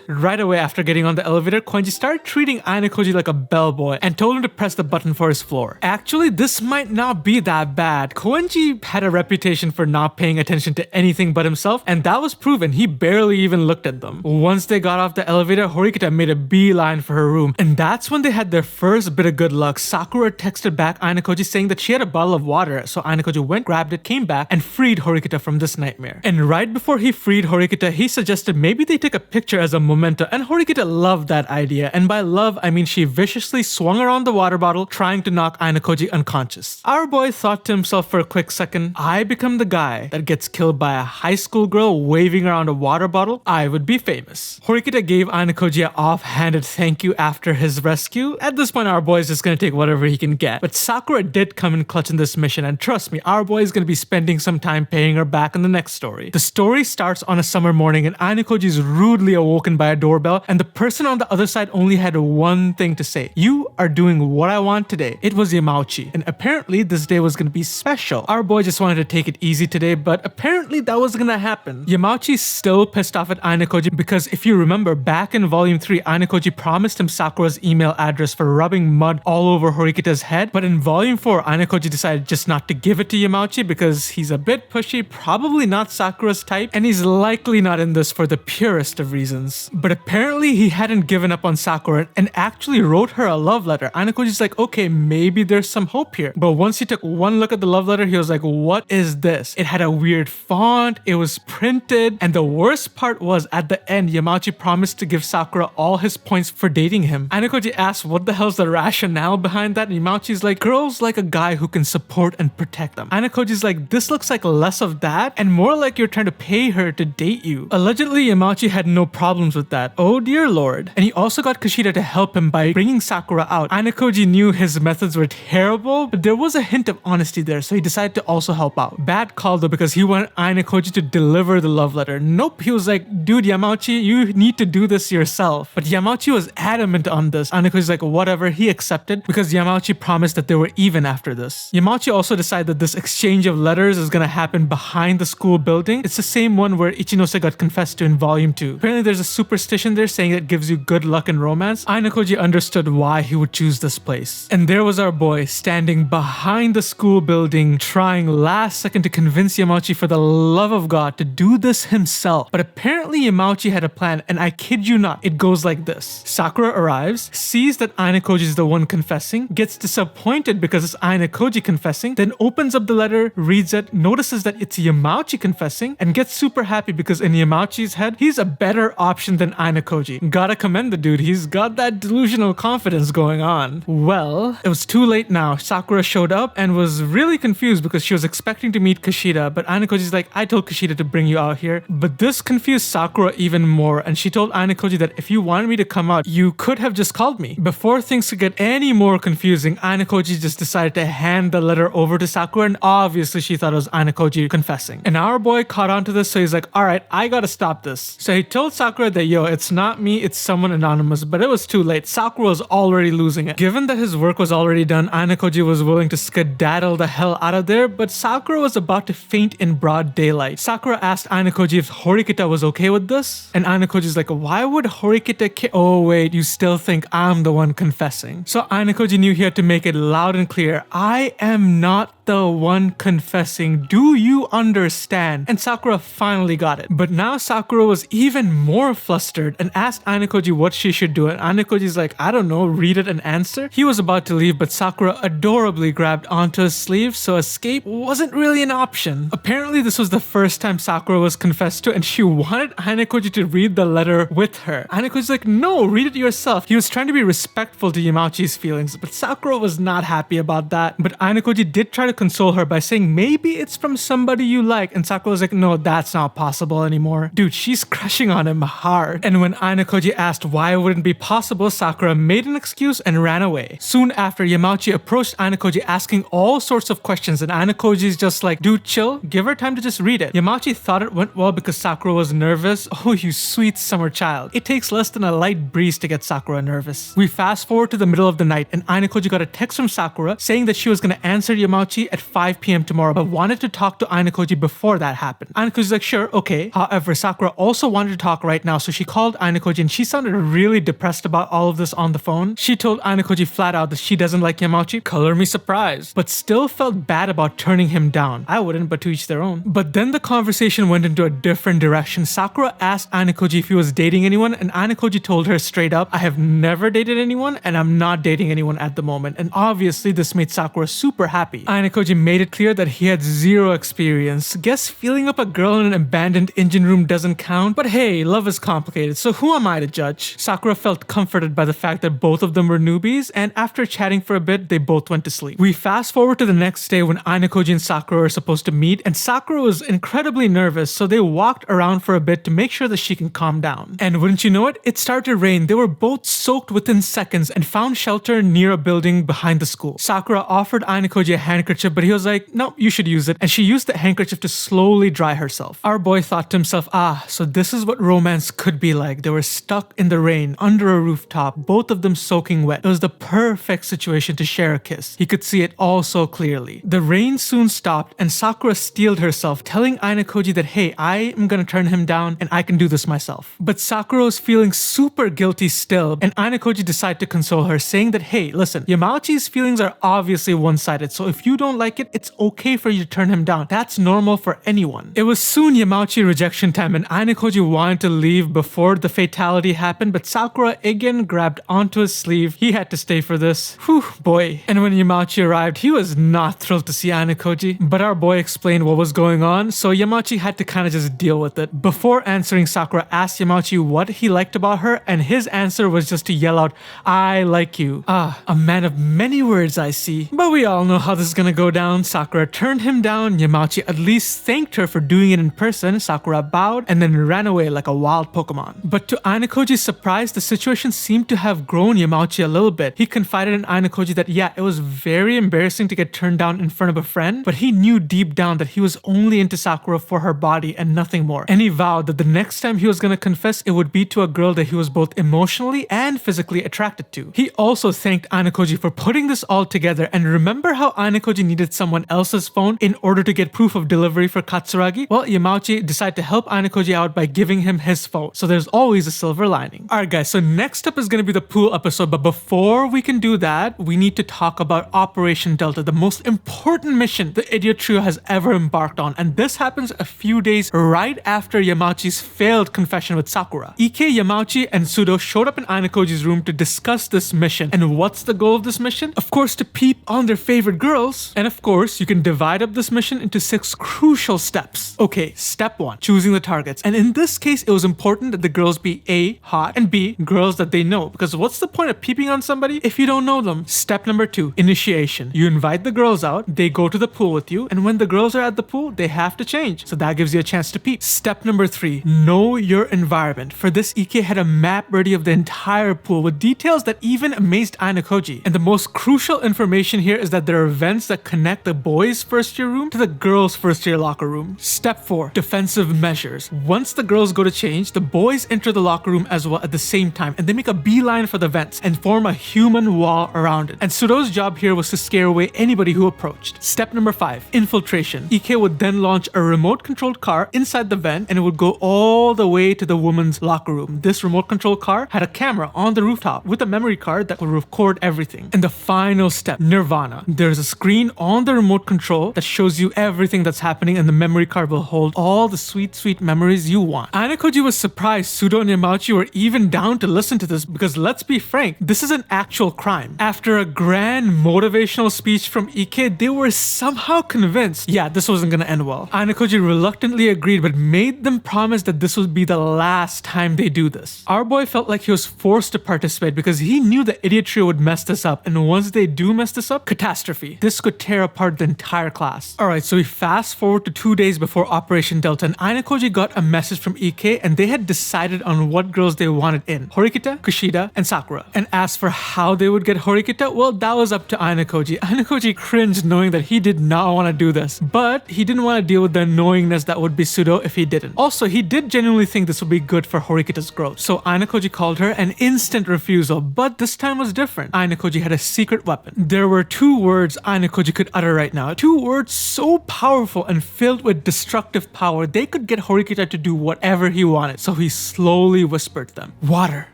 Right away after getting on the elevator, Koenji started treating Ayanokoji like a bellboy and told him to press the button for his floor. Actually, this might not be that bad. Koenji had a reputation for not paying attention to anything but himself, and that was proven. He barely even looked at them. Once they got off the elevator, Horikita made a beeline for her room, and that's when they had their first bit of good luck. Sakura texted back Ayanokoji saying that she had a bottle of water, so Ayanokoji went, grabbed it, came back, and freed Horikita from this nightmare. And right before he freed Horikita, he suggested maybe they take a picture as a memento, and Horikita loved that idea, and by love, I mean she viciously swung around the water bottle, trying to knock Ayanokoji unconscious. Our boy thought to himself for a quick second, I become the guy that gets killed by a high school girl waving around a water bottle, I would be famous. Horikita gave Ayanokoji an offhanded thank you after his rescue. At this point, our boy is just gonna take whatever he can get. But Sakura did come in clutch in this mission, and trust me, our boy is gonna be spending some time paying her back in the next story. The story starts on a summer morning, and Ayanokoji is rudely awoken by a doorbell, and the person on the other side only had one thing to say. You are doing what I want today. It was Yamauchi, and apparently this day was gonna be special. Our boy just wanted to take it easy today, but apparently that was gonna happen. Yamauchi's still pissed off at Ayanokoji because if you remember, back in volume 3, Ayanokoji promised him Sakura's email address for rubbing mud all over Horikita's head, but in volume 4, Ayanokoji decided just not to give it to Yamauchi because he's a bit pushy, probably not Sakura's type, and he's likely not in this for the purest of reasons. But apparently he hadn't given up on Sakura and actually wrote her a love letter. Ayanokoji's like, okay, maybe there's some hope here. But once he took one look at the love letter, he was like, what is this? It had a weird font, it was printed, and the worst part was at the end, Yamauchi promised to give Sakura all his points for dating him. Ayanokoji asked what the hell's the rationale behind that, and Yamauchi's like, girls like a guy who can support and protect them. Ayanokoji's like, this looks like less of that and more like you're trying to pay her to date you. Allegedly, Yamauchi had no problems with that. Oh dear lord. And he also got Kushida to help him by bringing Sakura out. Ayanokoji knew his methods were terrible, but there was a hint of honesty there, so he decided to also help out. Bad call though, because he wanted Ayanokoji to deliver the love letter. Nope, he was like, dude Yamauchi, you need to do this yourself. But Yamauchi was adamant on this. Ayanokoji's like, whatever, he accepted because Yamauchi promised that they were even after this. Yamauchi also decided that this exchange of letters is gonna happen behind the school building. It's the same one where Ichinose got confessed to in volume 2. Apparently there's a superstition there saying that gives you good luck in romance. Ayanokoji understood why he would choose this place. And there was our boy standing behind the school building, trying last second to convince Yamauchi for the love of God to do this himself. But apparently Yamauchi had a plan, and I kid you not, it goes like this. Sakura arrives, sees that Ayanokoji is the one confessing, gets disappointed because it's Ayanokoji confessing, then opens up the letter, reads it, notices that it's Yamauchi confessing, and gets super happy because in Yamauchi's head, he's a better option than Ayanokoji. Gotta commend the dude, he's got that delusional confidence going on. Well, it was too late now. Sakura showed up and was really confused because she was expecting to meet Kushida, but Ayanokoji's like, I told Kushida to bring you out here. But this confused Sakura even more, and she told Ayanokoji that if you wanted me to come out, you could have just called me. Before things could get any more confusing, Ayanokoji just decided to hand the letter over to Sakura, and obviously she thought it was Ayanokoji confessing. And our boy caught on to this, so he's like, alright, I gotta stop this. So he told Sakura that, yo, it's not me, it's someone someone anonymous, but it was too late. Sakura was already losing it. Given that his work was already done, Ayanokoji was willing to skedaddle the hell out of there, but Sakura was about to faint in broad daylight. Sakura asked Ayanokoji if Horikita was okay with this, and Ayanokoji's like, why would Horikita care? Oh wait, you still think I'm the one confessing. So Ayanokoji knew he had to make it loud and clear. I am not the one confessing. Do you understand? And Sakura finally got it. But now Sakura was even more flustered and asked Ayanokoji what she should do. And Ayanokoji's like, I don't know, read it and answer. He was about to leave, but Sakura adorably grabbed onto his sleeve, so escape wasn't really an option. Apparently this was the first time Sakura was confessed to, and she wanted Ayanokoji to read the letter with her. Ayanokoji's like, no, read it yourself. He was trying to be respectful to Yamauchi's feelings, but Sakura was not happy about that. But Ayanokoji did try to console her by saying maybe it's from somebody you like, and Sakura was like, no, that's not possible anymore. Dude, she's crushing on him hard. And when Ayanokoji asked why it wouldn't be possible, Sakura made an excuse and ran away. Soon after, Yamauchi approached Ayanokoji asking all sorts of questions, and Ayanokoji's just like, dude, chill, give her time to just read it. Yamauchi thought it went well because Sakura was nervous. Oh, you sweet summer child. It takes less than a light breeze to get Sakura nervous. We fast forward to the middle of the night, and Ayanokoji got a text from Sakura saying that she was going to answer Yamauchi at 5 p.m. tomorrow, but wanted to talk to Ayanokoji before that happened. Ayanokoji's like, sure, okay. However, Sakura also wanted to talk right now, so she called Ayanokoji, and she sounded really depressed about all of this on the phone. She told Ayanokoji flat out that she doesn't like Yamauchi. Color me surprised, but still felt bad about turning him down. I wouldn't, but to each their own. But then the conversation went into a different direction. Sakura asked Ayanokoji if he was dating anyone, and Ayanokoji told her straight up, I have never dated anyone, and I'm not dating anyone at the moment. And obviously this made Sakura super happy. Ayanokoji made it clear that he had zero experience. Guess feeling up a girl in an abandoned engine room doesn't count, but hey, love is complicated, so who am I to judge? Sakura felt comforted by the fact that both of them were newbies, and after chatting for a bit, they both went to sleep. We fast forward to the next day when Ayanokoji and Sakura were supposed to meet, and Sakura was incredibly nervous, so they walked around for a bit to make sure that she can calm down. And wouldn't you know it, it started to rain. They were both soaked within seconds and found shelter near a building behind the school. Sakura offered Ayanokoji a handkerchief, but he was like, no, you should use it, and she used the handkerchief to slowly dry herself. Our boy thought to himself, so this is what romance could be like. They were stuck in the rain under a rooftop, both of them soaking wet. It was the perfect situation to share a kiss. He could see it all so clearly. The rain soon stopped, and Sakura steeled herself, telling Ayanokoji that, hey, I am gonna turn him down and I can do this myself. But Sakura was feeling super guilty still, and Ayanokoji decided to console her, saying that, hey, listen, Yamauchi's feelings are obviously one-sided, so if you don't like it, it's okay for you to turn him down. That's normal for anyone. It was soon Yamauchi rejection time, and Ayanokoji wanted to leave before the fatality happened, but Sakura again grabbed onto his sleeve. He had to stay for this. Whew, boy. And when Yamauchi arrived, he was not thrilled to see Ayanokoji, but our boy explained what was going on, so Yamauchi had to kind of just deal with it. Before answering, Sakura asked Yamauchi what he liked about her, and his answer was just to yell out, I like you. A man of many words, I see. But we all know how this is gonna go down. Sakura turned him down. Yamauchi at least thanked her for doing it in person. Sakura bowed and then ran away like a wild Pokemon. But to Ayanokoji's surprise, the situation seemed to have grown Yamauchi a little bit. He confided in Ayanokoji that yeah, it was very embarrassing to get turned down in front of a friend, but he knew deep down that he was only into Sakura for her body and nothing more. And he vowed that the next time he was gonna confess, it would be to a girl that he was both emotionally and physically attracted to. He also thanked Ayanokoji for putting this all together, and remember how Ayanokoji needed someone else's phone in order to get proof of delivery for Katsuragi? Well, Yamauchi decided to help Ayanokoji out by giving him his phone, so there's always a silver lining. Alright guys, so next up is gonna be the pool episode, but before we can do that, we need to talk about Operation Delta, the most important mission the Idiot Trio has ever embarked on, and this happens a few days right after Yamauchi's failed confession with Sakura. Ike, Yamauchi, and Sudo showed up in Ayanokoji's room to discuss this mission, and what's the goal of this mission? Of course, to peep on their favorite girls, and of course, you can divide up this mission into 6 crucial steps. Okay, step 1, choosing the targets, and in this case, it was important that the girls be A, hot, and B, girls that they know, because what's the point of peeping on somebody if you don't know them? Step number 2, initiation. You invite the girls out, they go to the pool with you, and when the girls are at the pool, they have to change, so that gives you a chance to peep. Step number 3, know your environment. For this, Ike had a map ready of the entire pool with details that even amazed Ayanokoji, and the most crucial information here is that there are vents that connect the boys' first year room to the girls' first year locker room. Step 4. Defensive measures. Once the girls go to change, the boys enter the locker room as well at the same time, and they make a beeline for the vents and form a human wall around it. And Sudo's job here was to scare away anybody who approached. Step number 5. Infiltration. Ike would then launch a remote-controlled car inside the vent, and it would go all the way to the women's locker room. This remote-controlled car had a camera on the rooftop with a memory card that would record everything. And the final step, Nirvana. There's a screen on the remote control that shows you everything that's happening, and the memory card will hold all the sweet, sweet memories you want. Ayanokoji was surprised Sudo and Yamauchi were even down to listen to this because, let's be frank, this is an actual crime. After a grand motivational speech from Ike, they were somehow convinced, yeah, this wasn't gonna end well. Ayanokoji reluctantly agreed but made them promise that this would be the last time they do this. Our boy felt like he was forced to participate because he knew the idiot trio would mess this up, and once they do mess this up, catastrophe. This could tear apart the entire class. Alright, so we fast forward to 2 days before Operation Delta, and Ayanokoji got a message from Ike, and they had decided on what girls they wanted in: Horikita, Kushida, and Sakura. And as for how they would get Horikita, well, that was up to Ayanokoji. Ayanokoji cringed knowing that he did not want to do this, but he didn't want to deal with the annoyingness that would be Sudo if he didn't. Also, he did genuinely think this would be good for Horikita's growth, so Ayanokoji called her an instant refusal, but this time was different. Ayanokoji had a secret weapon. There were 2 words Ayanokoji could utter right now, 2 words so powerful and filled with destructive power they could get Horikita to do whatever he wanted, so he slowly whispered them. Water.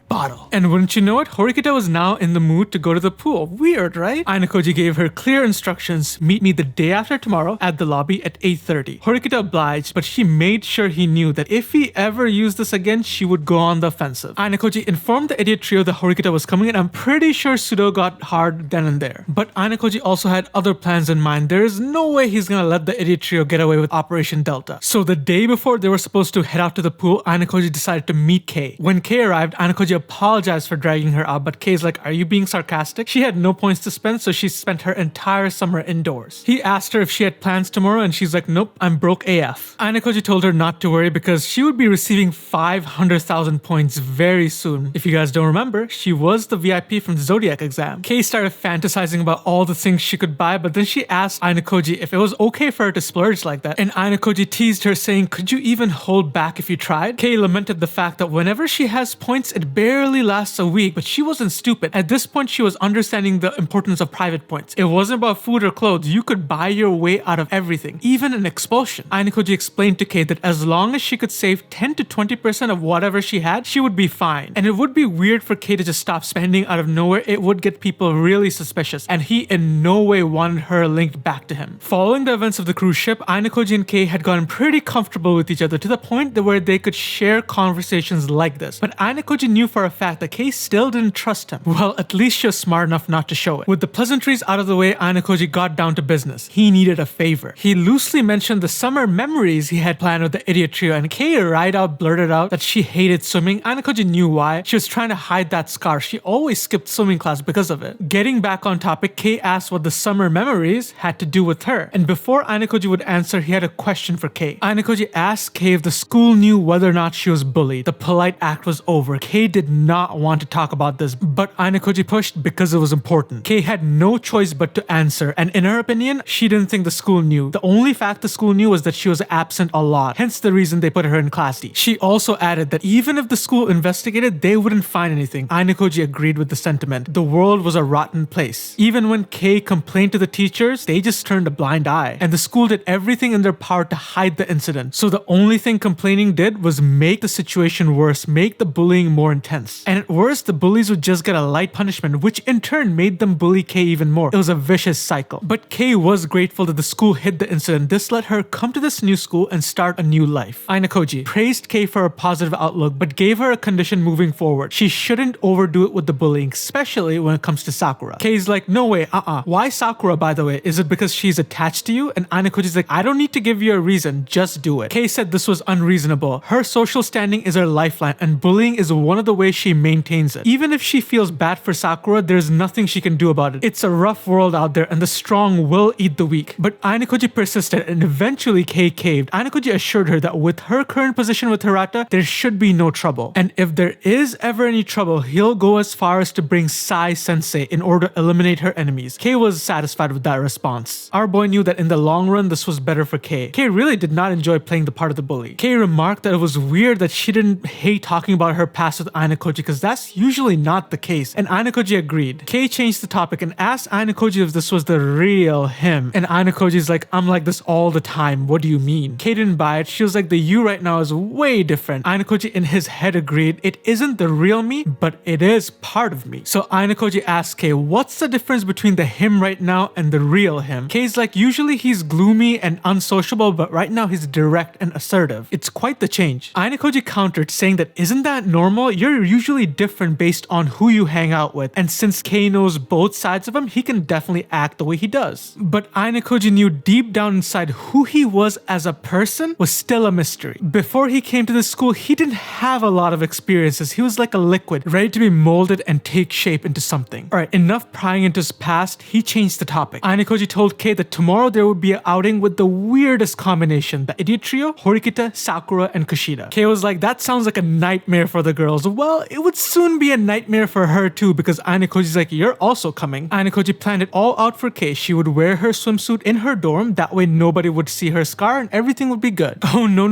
Bottle. And wouldn't you know it, Horikita was now in the mood to go to the pool. Weird, right? Ayanokoji gave her clear instructions: meet me the day after tomorrow at the lobby at 8:30. Horikita obliged, but she made sure he knew that if he ever used this again, she would go on the offensive. Ayanokoji informed the idiot trio that Horikita was coming, and I'm pretty sure Sudo got hard then and there. But Ayanokoji also had other plans in mind. There is no way he's gonna let the idiot trio get away with Operation Delta. So the day before they were supposed to head out to the pool, Ayanokoji decided to meet Kei. When Kei arrived, Ayanokoji apologized for dragging her out, but Kei's like, are you being sarcastic? She had no points to spend, so she spent her entire summer indoors. He asked her if she had plans tomorrow, and she's like, nope, I'm broke AF. Ayanokoji told her not to worry because she would be receiving 500,000 points very soon. If you guys don't remember, she was the VIP from the Zodiac exam. Kei started fantasizing about all the things she could buy, but then she asked Ayanokoji if it was okay for her to splurge like that, and Ayanokoji teased her saying, could you even hold back if you tried? Kei lamented the fact that whenever she has points, it barely lasts a week, but she wasn't stupid. At this point, she was understanding the importance of private points. It wasn't about food or clothes. You could buy your way out of everything, even an expulsion. Ayanokoji explained to Kei that as long as she could save 10 to 20% of whatever she had, she would be fine. And it would be weird for Kei to just stop spending out of nowhere. It would get people really suspicious, and he in no way wanted her linked back to him. Following the events of the cruise ship, Ayanokoji and Kei had gotten pretty comfortable with each other to the point that where they could share conversations like this. But Ayanokoji knew for a fact that Kei still didn't trust him. Well, at least she was smart enough not to show it. With the pleasantries out of the way, Ayanokoji got down to business. He needed a favor. He loosely mentioned the summer memories he had planned with the idiot trio, and Kei right out blurted out that she hated swimming. Ayanokoji knew why. She was trying to hide that scar. She always skipped swimming class because of it. Getting back on topic, Kei asked what the summer memories had to do with her. And before Ayanokoji would answer, he had a question for Kei. Ayanokoji asked Kei if the school knew whether or not she was bullied. The polite act was over. Kei did not want to talk about this, but Ayanokoji pushed because it was important. Kei had no choice but to answer, and in her opinion, she didn't think the school knew. The only fact the school knew was that she was absent a lot, hence the reason they put her in class D. She also added that even if the school investigated, they wouldn't find anything. Ayanokoji agreed with the sentiment. The world was a rotten place. Even when Kei complained to the teachers, they just turned a blind eye, and the school did everything in their power to hide the incident. So the only thing complaining did was make the situation worse, make the bullying more intense. And at worst, the bullies would just get a light punishment, which in turn made them bully Kei even more. It was a vicious cycle. But Kei was grateful that the school hid the incident. This let her come to this new school and start a new life. Ayanokoji praised Kei for a positive outlook, but gave her a condition moving forward. She shouldn't overdo it with the bullying, especially when it comes to Sakura. Kei's like, no way, Why Sakura, by the way? Is it because she's attached to you? And Ayanokoji's like, I don't need to give you a reason, just do it. Kei said this was unreasonable. Her social standing is her lifeline, and bullying is one of the ways way she maintains it. Even if she feels bad for Sakura, there's nothing she can do about it. It's a rough world out there and the strong will eat the weak. But Ayanokoji persisted and eventually Kei caved. Ayanokoji assured her that with her current position with Hirata, there should be no trouble. And if there is ever any trouble, he'll go as far as to bring Sai Sensei in order to eliminate her enemies. Kei was satisfied with that response. Our boy knew that in the long run, this was better for Kei. Kei really did not enjoy playing the part of the bully. Kei remarked that it was weird that she didn't hate talking about her past with Ayanokoji because that's usually not the case, and Ayanokoji agreed. Kei changed the topic and asked Ayanokoji if this was the real him, and Ayanokoji's like, I'm like this all the time, what do you mean? Kei didn't buy it. She was like, the you right now is way different. Ayanokoji in his head agreed, it isn't the real me, but it is part of me. So Ayanokoji asked Kei, what's the difference between the him right now and the real him? Kei's like, usually he's gloomy and unsociable, but right now he's direct and assertive. It's quite the change. Ayanokoji countered, saying that isn't that normal? You're usually different based on who you hang out with, and since Kei knows both sides of him, he can definitely act the way he does. But Ayanokoji knew deep down inside who he was as a person was still a mystery. Before he came to the school, he didn't have a lot of experiences. He was like a liquid, ready to be molded and take shape into something. Alright, enough prying into his past, he changed the topic. Ayanokoji told Kei that tomorrow there would be an outing with the weirdest combination, the idiot trio, Horikita, Sakura, and Kushida. Kei was like, that sounds like a nightmare for the girls. Well, it would soon be a nightmare for her too, because Ayanokoji's like, you're also coming. Ayanokoji planned it all out for Kei. She would wear her swimsuit in her dorm, that way nobody would see her scar and everything would be good. Oh no.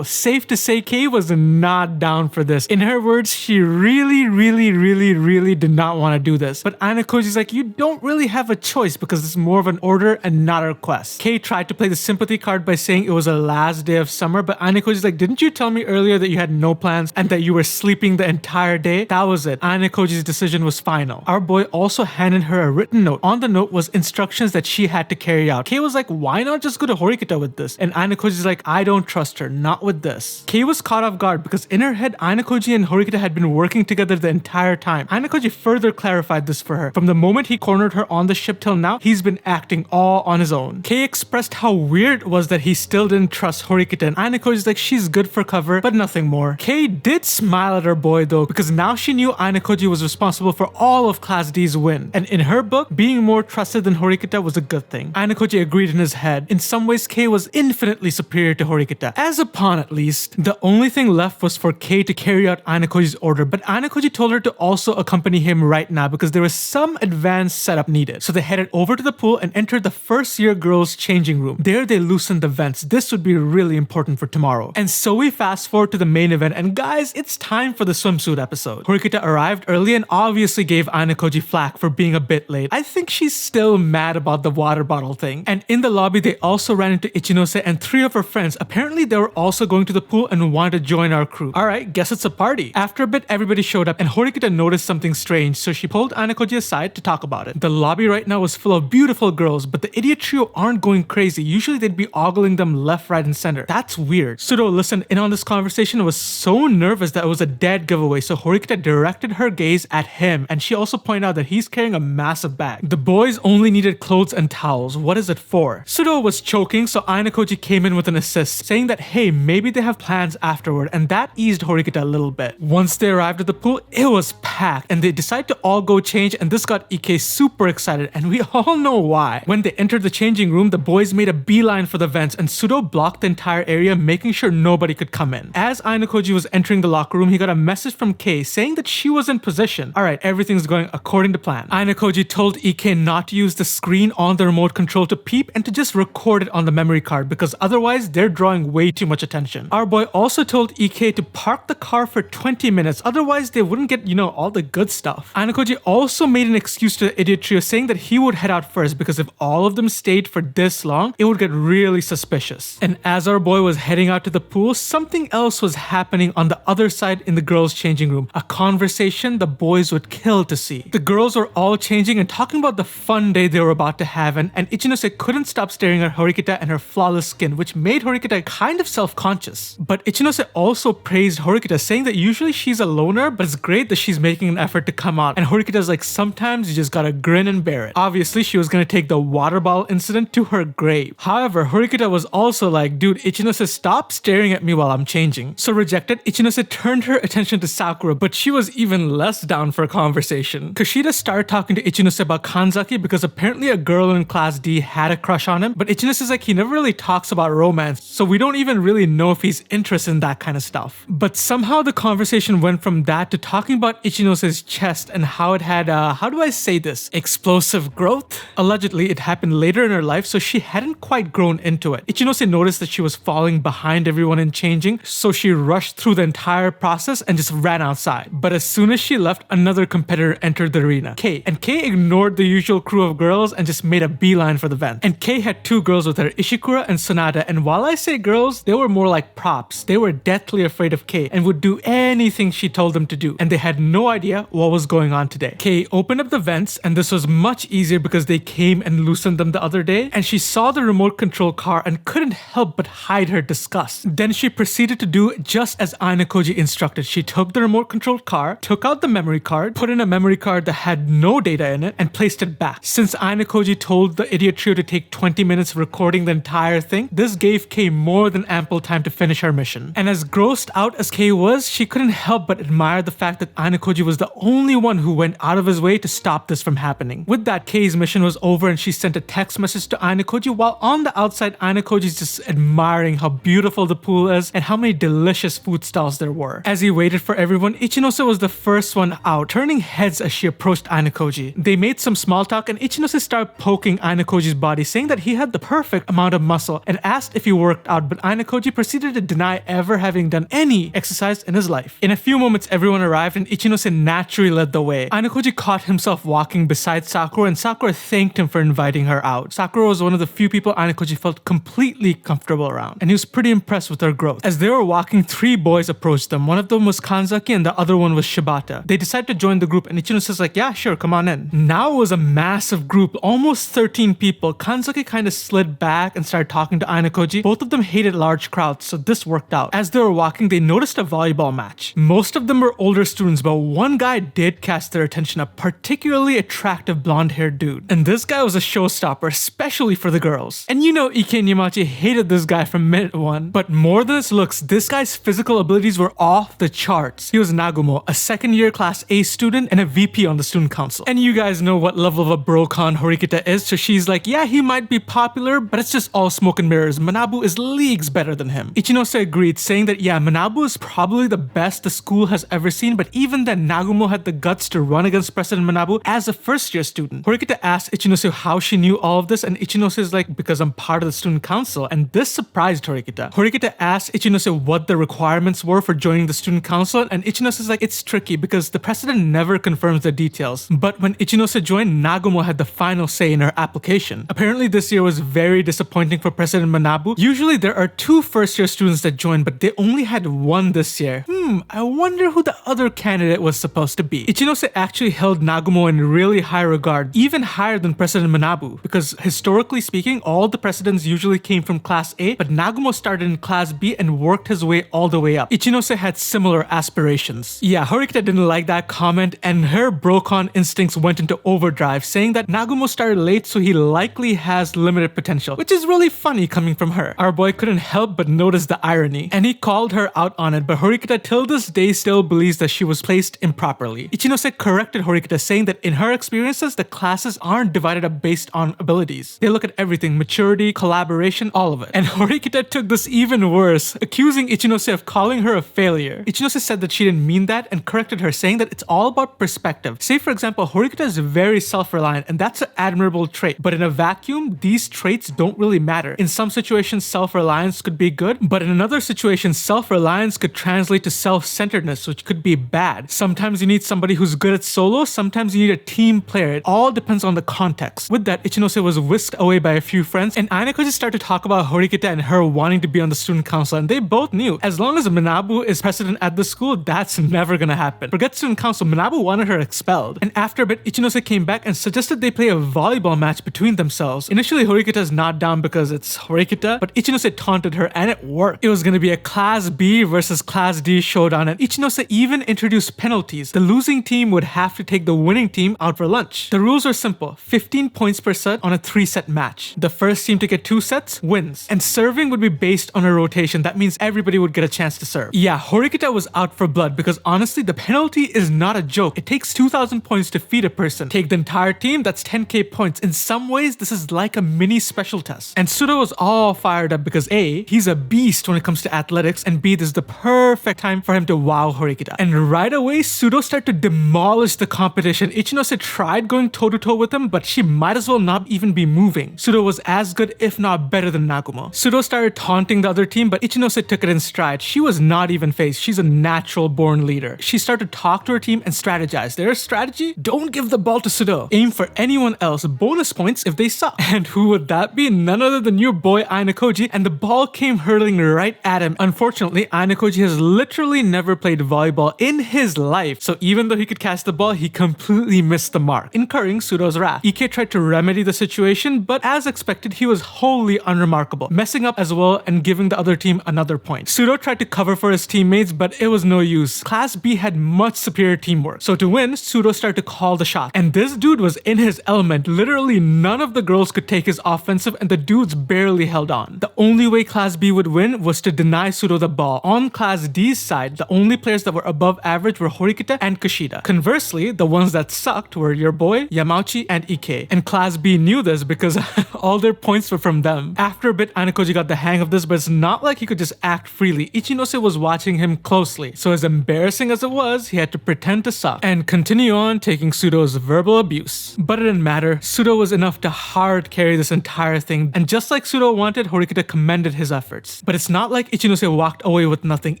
Safe to say Kei was not down for this. In her words, she really did not want to do this. But Ayanokoji's like, you don't really have a choice because it's more of an order and not a request. Kei tried to play the sympathy card by saying it was a last day of summer, but Ayanokoji's like, didn't you tell me earlier that you had no plans and that you were sleeping the entire day? That was it. Ayanokoji's decision was final. Our boy also handed her a written note. On the note was instructions that she had to carry out. Kei was like, why not just go to Horikita with this? And Ayanokoji's like, I don't trust her, not with this. Kei was caught off guard because in her head, Ayanokoji and Horikita had been working together the entire time. Ayanokoji further clarified this for her. From the moment he cornered her on the ship till now, he's been acting all on his own. Kei expressed how weird it was that he still didn't trust Horikita, and Ayanokoji's like, she's good for cover, but nothing more. Kei did smile at her boy though, because now she knew Ayanokoji was responsible for all of Class D's win, and in her book, being more trusted than Horikita was a good thing. Ayanokoji agreed in his head. In some ways, Kei was infinitely superior to Horikita. As a pawn at least, the only thing left was for Kei to carry out Ayanokoji's order, but Ayanokoji told her to also accompany him right now because there was some advanced setup needed. So they headed over to the pool and entered the first year girls changing room. There they loosened the vents. This would be really important for tomorrow. And so we fast forward to the main event, and guys, it's time for the swimsuit episode. Horikita arrived early and obviously gave Ayanokoji flack for being a bit late. I think she's still mad about the water bottle thing. And in the lobby, they also ran into Ichinose and 3 of her friends. Apparently they were also going to the pool and wanted to join our crew. Alright, guess it's a party. After a bit, everybody showed up and Horikita noticed something strange, so she pulled Ayanokoji aside to talk about it. The lobby right now was full of beautiful girls, but the idiot trio aren't going crazy. Usually they'd be ogling them left, right, and center. That's weird. Sudo listened in on this conversation and was so nervous that it was a dead giveaway, so Horikita directed her gaze at him, and she also pointed out that he's carrying a massive bag. The boys only needed clothes and towels. What is it for? Sudo was choking, so Ayanokoji came in with an assist, saying that hey, maybe they have plans afterward, and that eased Horikita a little bit. Once they arrived at the pool, it was packed, and they decided to all go change, and this got Ike super excited, and we all know why. When they entered the changing room, the boys made a beeline for the vents, and Sudo blocked the entire area, making sure nobody could come in. As Ayanokoji was entering the locker room, he got a message from Kei saying that she was in position. Alright, everything's going according to plan. Ayanokoji told Ike not to use the screen on the remote control to peep and to just record it on the memory card because otherwise they're drawing way too much attention. Our boy also told Ike to park the car for 20 minutes, otherwise they wouldn't get, all the good stuff. Ayanokoji also made an excuse to the idiot trio saying that he would head out first because if all of them stayed for this long, it would get really suspicious. And as our boy was heading out to the pool, something else was happening on the other side in the girls' changing room. A conversation the boys would kill to see. The girls were all changing and talking about the fun day they were about to have, and Ichinose couldn't stop staring at Horikita and her flawless skin, which made Horikita kind of self-conscious. But Ichinose also praised Horikita, saying that usually she's a loner, but it's great that she's making an effort to come out. And Horikita's like, sometimes you just gotta grin and bear it. Obviously, she was gonna take the water bottle incident to her grave. However, Horikita was also like, dude, Ichinose, stop staring at me while I'm changing. So rejected, Ichinose turned her attention to Sakura, but she was even less down for a conversation. Kushida started talking to Ichinose about Kanzaki because apparently a girl in class D had a crush on him, but Ichinose is like he never really talks about romance, so we don't even really know if he's interested in that kind of stuff. But somehow the conversation went from that to talking about Ichinose's chest and how it had, how do I say this, explosive growth? Allegedly, it happened later in her life, so she hadn't quite grown into it. Ichinose noticed that she was falling behind everyone in changing, so she rushed through the entire process and just ran outside. But as soon as she left, another competitor entered the arena, Kei, and Kei ignored the usual crew of girls and just made a beeline for the vent. And Kei had two girls with her, Ishikura and Sonata, and while I say girls, they were more like props. They were deathly afraid of Kei and would do anything she told them to do, and they had no idea what was going on today. Kei opened up the vents, and this was much easier because they came and loosened them the other day, and she saw the remote control car and couldn't help but hide her disgust. Then she proceeded to do just as Ayanokoji instructed. She took the remote controlled car, took out the memory card, put in a memory card that had no data in it, and placed it back. Since Ayanokoji told the idiot trio to take 20 minutes recording the entire thing, this gave Kei more than ample time to finish her mission. And as grossed out as Kei was, she couldn't help but admire the fact that Ayanokoji was the only one who went out of his way to stop this from happening. With that, Kei's mission was over and she sent a text message to Ayanokoji, while on the outside, Ayanokoji's just admiring how beautiful the pool is and how many delicious food stalls there were. As he waited for everyone, Ichinose was the first one out, turning heads as she approached Ayanokoji. They made some small talk and Ichinose started poking Ayanokoji's body, saying that he had the perfect amount of muscle and asked if he worked out, but Ayanokoji proceeded to deny ever having done any exercise in his life. In a few moments, everyone arrived and Ichinose naturally led the way. Ayanokoji caught himself walking beside Sakura and Sakura thanked him for inviting her out. Sakura was one of the few people Ayanokoji felt completely comfortable around, and he was pretty impressed with her growth. As they were walking, three boys approached them. One of them was Kanzaki and the other one was Shibata. They decided to join the group and Ichinose was like, yeah, sure, come on in. Now it was a massive group, almost 13 people. Kanzaki kind of slid back and started talking to Ayanokoji. Both of them hated large crowds, so this worked out. As they were walking, they noticed a volleyball match. Most of them were older students, but one guy did catch their attention, a particularly attractive blonde-haired dude. And this guy was a showstopper, especially for the girls. And you know Ike and Yamauchi hated this guy from minute one, but more than his looks, this guy's physical abilities were off the charts. He was Nagumo, a second-year class A student and a VP on the student council. And you guys know what level of a bro-con Horikita is, so she's like, yeah, he might be popular, but it's just all smoke and mirrors. Manabu is leagues better than him. Ichinose agreed, saying that yeah, Manabu is probably the best the school has ever seen, but even then, Nagumo had the guts to run against President Manabu as a first-year student. Horikita asked Ichinose how she knew all of this, and Ichinose is like, because I'm part of the student council, and this surprised Horikita. Horikita asked Ichinose what the requirements were for joining the student council, and Ichinose is like, it's tricky because the president never confirms the details. But when Ichinose joined, Nagumo had the final say in her application. Apparently this year was very disappointing for President Manabu. Usually there are two first-year students that join, but they only had one this year. I wonder who the other candidate was supposed to be. Ichinose actually held Nagumo in really high regard, even higher than President Manabu, because historically speaking, all the presidents usually came from class A, but Nagumo started in class B and worked his way all the way up. Ichinose had similar aspirations. Yeah, Horikita didn't like that comment, and her brocon instincts went into overdrive, saying that Nagumo started late, so he likely has limited potential, which is really funny coming from her. Our boy couldn't help but notice the irony, and he called her out on it, but Horikita till this day still believes that she was placed improperly. Ichinose corrected Horikita, saying that in her experiences, the classes aren't divided up based on abilities. They look at everything, maturity, collaboration, all of it. And Horikita took this even worse, accusing Ichinose of calling her a failure. Ichinose said that she didn't mean that and corrected her, saying that it's all about perspective. Say for example, Horikita is very self-reliant, and that's an admirable trait, but in a vacuum, these traits don't really matter. In some situations, self-reliance could be good, but in another situation, self-reliance could translate to self-centeredness, which could be bad. Sometimes you need somebody who's good at solo, sometimes you need a team player. It all depends on the context. With that, Ichinose was whisked away by a few friends, and Ayanokoji started to talk about Horikita and her wanting to be on the student council, and they both knew, as long as Manabu is president at the school, that's never gonna happen. Forget student council, Manabu wanted her expelled. And after a bit, Ichinose came back and suggested they play a volleyball match between themselves. Initially, Horikita's not down because it's Horikita, but Ichinose taunted her and it worked. It was gonna be a class B versus class D showdown, and Ichinose even introduced penalties. The losing team would have to take the winning team out for lunch. The rules are simple: 15 points per set on a 3-set match. The first team to get 2 sets wins, and serving would be based on a rotation. That means everybody would get a chance to serve. Yeah, Horikita was out out for blood because honestly, the penalty is not a joke. It takes 2,000 points to defeat a person. Take the entire team, that's 10k points. In some ways, this is like a mini special test. And Sudo was all fired up because A, he's a beast when it comes to athletics, and B, this is the perfect time for him to wow Horikita. And right away, Sudo started to demolish the competition. Ichinose tried going toe-to-toe with him, but she might as well not even be moving. Sudo was as good, if not better than Nagumo. Sudo started taunting the other team, but Ichinose took it in stride. She was not even phased. She's a natural-born leader. She started to talk to her team and strategize. Their strategy? Don't give the ball to Sudo. Aim for anyone else. Bonus points if they suck. And who would that be? None other than your boy Ayanokoji, and the ball came hurtling right at him. Unfortunately, Ayanokoji has literally never played volleyball in his life, so even though he could catch the ball, he completely missed the mark, incurring Sudo's wrath. Ike tried to remedy the situation, but as expected, he was wholly unremarkable, messing up as well and giving the other team another point. Sudo tried to cover for his teammates, but it was no use. Class B had much superior teamwork, so to win, Sudo started to call the shot. And this dude was in his element. Literally none of the girls could take his offensive, and the dudes barely held on. The only way Class B would win was to deny Sudo the ball. On Class D's side, the only players that were above average were Horikita and Kushida. Conversely, the ones that sucked were your boy, Yamauchi, and Ike. And Class B knew this because all their points were from them. After a bit, Ayanokoji got the hang of this, but it's not like he could just act freely. Ichinose was watching him closely, so as embarrassing as it was, he had to pretend to suck and continue on taking Sudo's verbal abuse. But it didn't matter. Sudo was enough to hard carry this entire thing, and just like Sudo wanted, Horikita commended his efforts. But it's not like Ichinose walked away with nothing.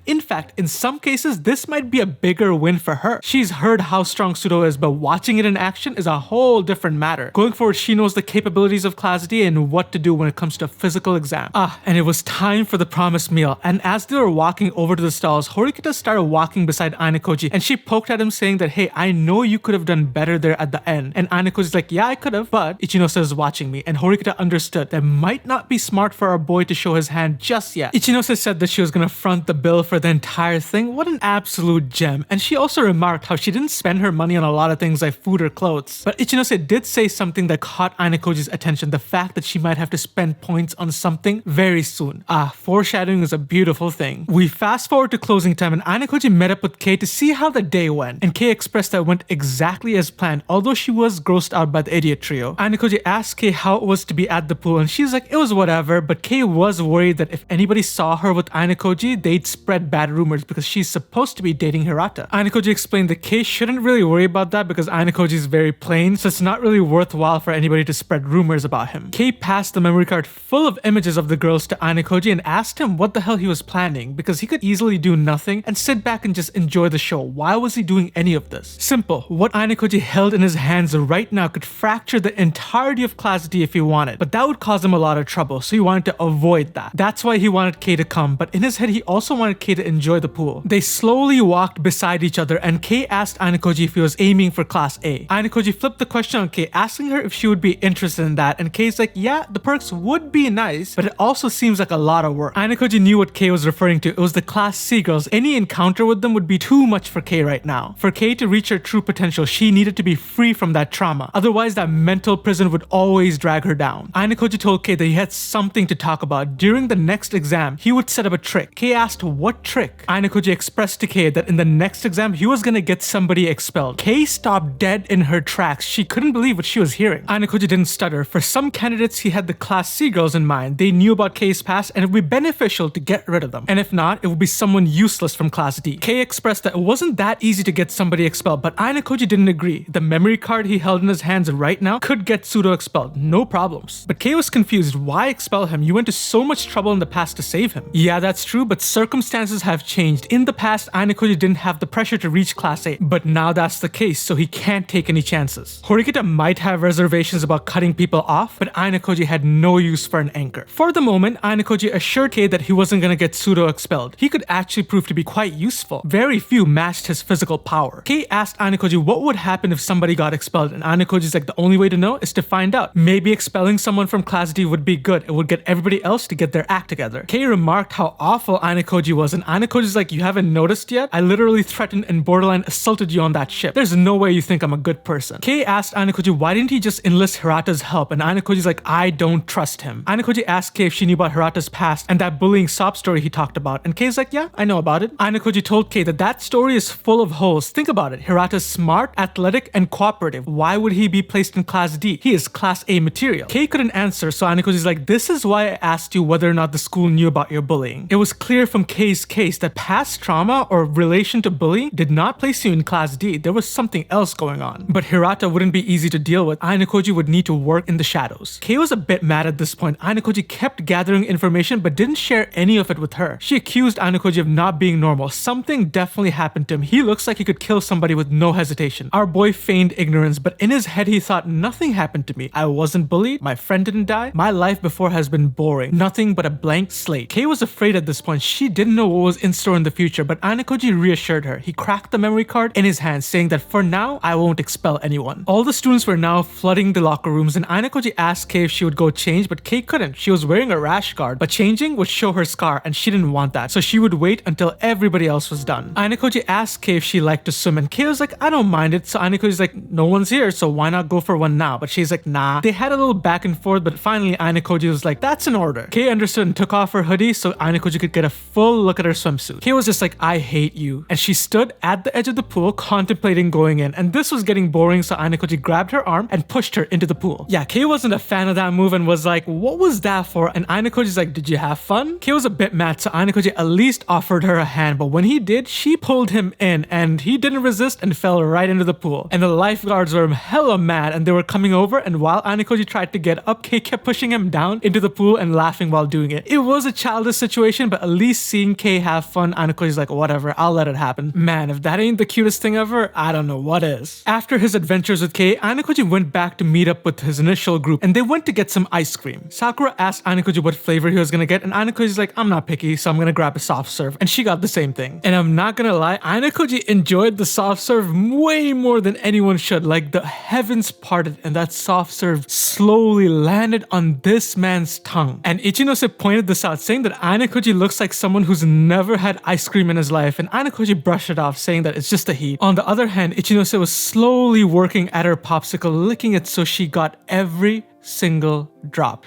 In fact, in some cases, this might be a bigger win for her. She's heard how strong Sudo is, but watching it in action is a whole different matter. Going forward, she knows the capabilities of Class D and what to do when it comes to a physical exam. And it was time for the promised meal. And as they were walking over to the stalls, Horikita started walking beside Ayanokoji, and she poked at him saying that, hey, I know you could have done better there at the end. And Ayanokoji's like, yeah, I could have, but Ichinose is watching me. And Horikita understood that might not be smart for our boy to show his hand just yet. Ichinose said that she was gonna front the bill for the entire thing. What an absolute gem. And she also remarked how she didn't spend her money on a lot of things like food or clothes. But Ichinose did say something that caught Ayanokoji's attention, the fact that she might have to spend points on something very soon. Foreshadowing is a beautiful thing. We fast forward to closing time, and Ayanokoji met up with Kei to see how the day went. And Kei expressed that it went exactly as planned, although she was grossed out by the idiot trio. Ayanokoji asked Kei how it was to be at the pool, and she's like, it was whatever, but Kei was worried that if anybody saw her with Ayanokoji, they'd spread bad rumors because she's supposed to be dating Hirata. Ayanokoji explained that Kei shouldn't really worry about that because Ayanokoji is very plain, so it's not really worthwhile for anybody to spread rumors about him. Kei passed the memory card full of images of the girls to Ayanokoji and asked him what the hell he was planning, because he could easily do nothing and sit back and just enjoy the show. Why was he doing any of this? Simple. What Ayanokoji held in his hands right now could fracture the entirety of Class D if he wanted, but that would cause him a lot of trouble, so he wanted to avoid that. That's why he wanted Kei to come, but in his head he also wanted Kei to enjoy the pool. They slowly walked beside each other, and Kei asked Ayanokoji if he was aiming for Class A. Ayanokoji flipped the question on Kei, asking her if she would be interested in that, and Kei's like, yeah, the perks would be nice, but it also seems like a lot of work. Ayanokoji knew what Kei was referring to. It was the Class C girls. Any encounter with them would be too much for Kei right now. For Kei to reach her true potential, she needed to be free from that trauma. Otherwise, that mental prison would always drag her down. Ayanokoji told Kei that he had something to talk about. During the next exam, he would set up a trick. Kei asked what trick. Ayanokoji expressed to Kei that in the next exam, he was gonna get somebody expelled. Kei stopped dead in her tracks. She couldn't believe what she was hearing. Ayanokoji didn't stutter. For some candidates, he had the Class C girls in mind. They knew about Kei's past, and it would be beneficial to get rid of them. And if not, it would be someone useless from Class D. Kei expressed that it wasn't that easy to get somebody expelled, but Ayanokoji didn't agree. The memory card he held in his hands right now could get Sudo expelled, no problems. But Kei was confused. Why expel him? You went to so much trouble in the past to save him. Yeah, that's true, but circumstances have changed. In the past, Ayanokoji didn't have the pressure to reach Class A, but now that's the case, so he can't take any chances. Horikita might have reservations about cutting people off, but Ayanokoji had no use for an anchor. For the moment, Ayanokoji assured Kei that he wasn't gonna get Sudo expelled. He could actually prove to be quite useful. Very few matched his physical power. Kei asked Ayanokoji what would happen if somebody got expelled, and Ayanokoji's like, the only way to know is to find out. Maybe expelling someone from Class D would be good. It would get everybody else to get their act together. Kei remarked how awful Ayanokoji was, and Ayanokoji's like, you haven't noticed yet? I literally threatened and borderline assaulted you on that ship. There's no way you think I'm a good person. Kei asked Ayanokoji why didn't he just enlist Hirata's help, and Ayanokoji's like, I don't trust him. Ayanokoji asked Kei if she knew about Hirata's past and that bullying sob story he talked about, and Kei's like, yeah, I know about it. Ayanokoji Ayanokoji told Kei that that story is full of holes. Think about it. Hirata's smart, athletic, and cooperative. Why would he be placed in Class D? He is Class A material. Kei couldn't answer, so Ayanokoji's like, this is why I asked you whether or not the school knew about your bullying. It was clear from Kei's case that past trauma or relation to bullying did not place you in Class D. There was something else going on. But Hirata wouldn't be easy to deal with. Ayanokoji would need to work in the shadows. Kei was a bit mad at this point. Ayanokoji kept gathering information but didn't share any of it with her. She accused Ayanokoji of not being normal. Something definitely happened to him. He looks like he could kill somebody with no hesitation. Our boy feigned ignorance, but in his head he thought, nothing happened to me. I wasn't bullied. My friend didn't die. My life before has been boring. Nothing but a blank slate. Kei was afraid at this point. She didn't know what was in store in the future, but Ayanokoji reassured her. He cracked the memory card in his hand, saying that for now, I won't expel anyone. All the students were now flooding the locker rooms, and Ayanokoji asked Kei if she would go change, but Kei couldn't. She was wearing a rash guard, but changing would show her scar, and she didn't want that, so she would wait until everybody else was done. Ayanokoji asked Kei if she liked to swim, and Kei was like, I don't mind it. So Ayanokoji's like, no one's here, so why not go for one now? But she's like, nah. They had a little back and forth, but finally Ayanokoji was like, that's an order. Kei understood and took off her hoodie so Ayanokoji could get a full look at her swimsuit. Kei was just like, I hate you. And she stood at the edge of the pool contemplating going in, and this was getting boring, so Ayanokoji grabbed her arm and pushed her into the pool. Yeah, Kei wasn't a fan of that move and was like, what was that for? And Ayanokoji's like, did you have fun? Kei was a bit mad, so Ayanokoji at least offered her a hand, but when he did, she pulled him in and he didn't resist and fell right into the pool. And the lifeguards were hella mad and they were coming over, and while Ayanokoji tried to get up, Kei kept pushing him down into the pool and laughing while doing it. It was a childish situation, but at least seeing Kei have fun, Ayanokoji's like, whatever, I'll let it happen. Man, if that ain't the cutest thing ever, I don't know what is. After his adventures with Kei, Ayanokoji went back to meet up with his initial group and they went to get some ice cream. Sakura asked Ayanokoji what flavor he was gonna get, and Ayanokoji's like, I'm not picky, so I'm gonna grab a soft serve. And she got the same thing. And I'm not gonna lie, Ayanokoji enjoyed the soft serve way more than anyone should. Like, the heavens parted and that soft serve slowly landed on this man's tongue. And Ichinose pointed this out, saying that Ayanokoji looks like someone who's never had ice cream in his life, and Ayanokoji brushed it off, saying that it's just the heat. On the other hand, Ichinose was slowly working at her popsicle, licking it so she got every single drop.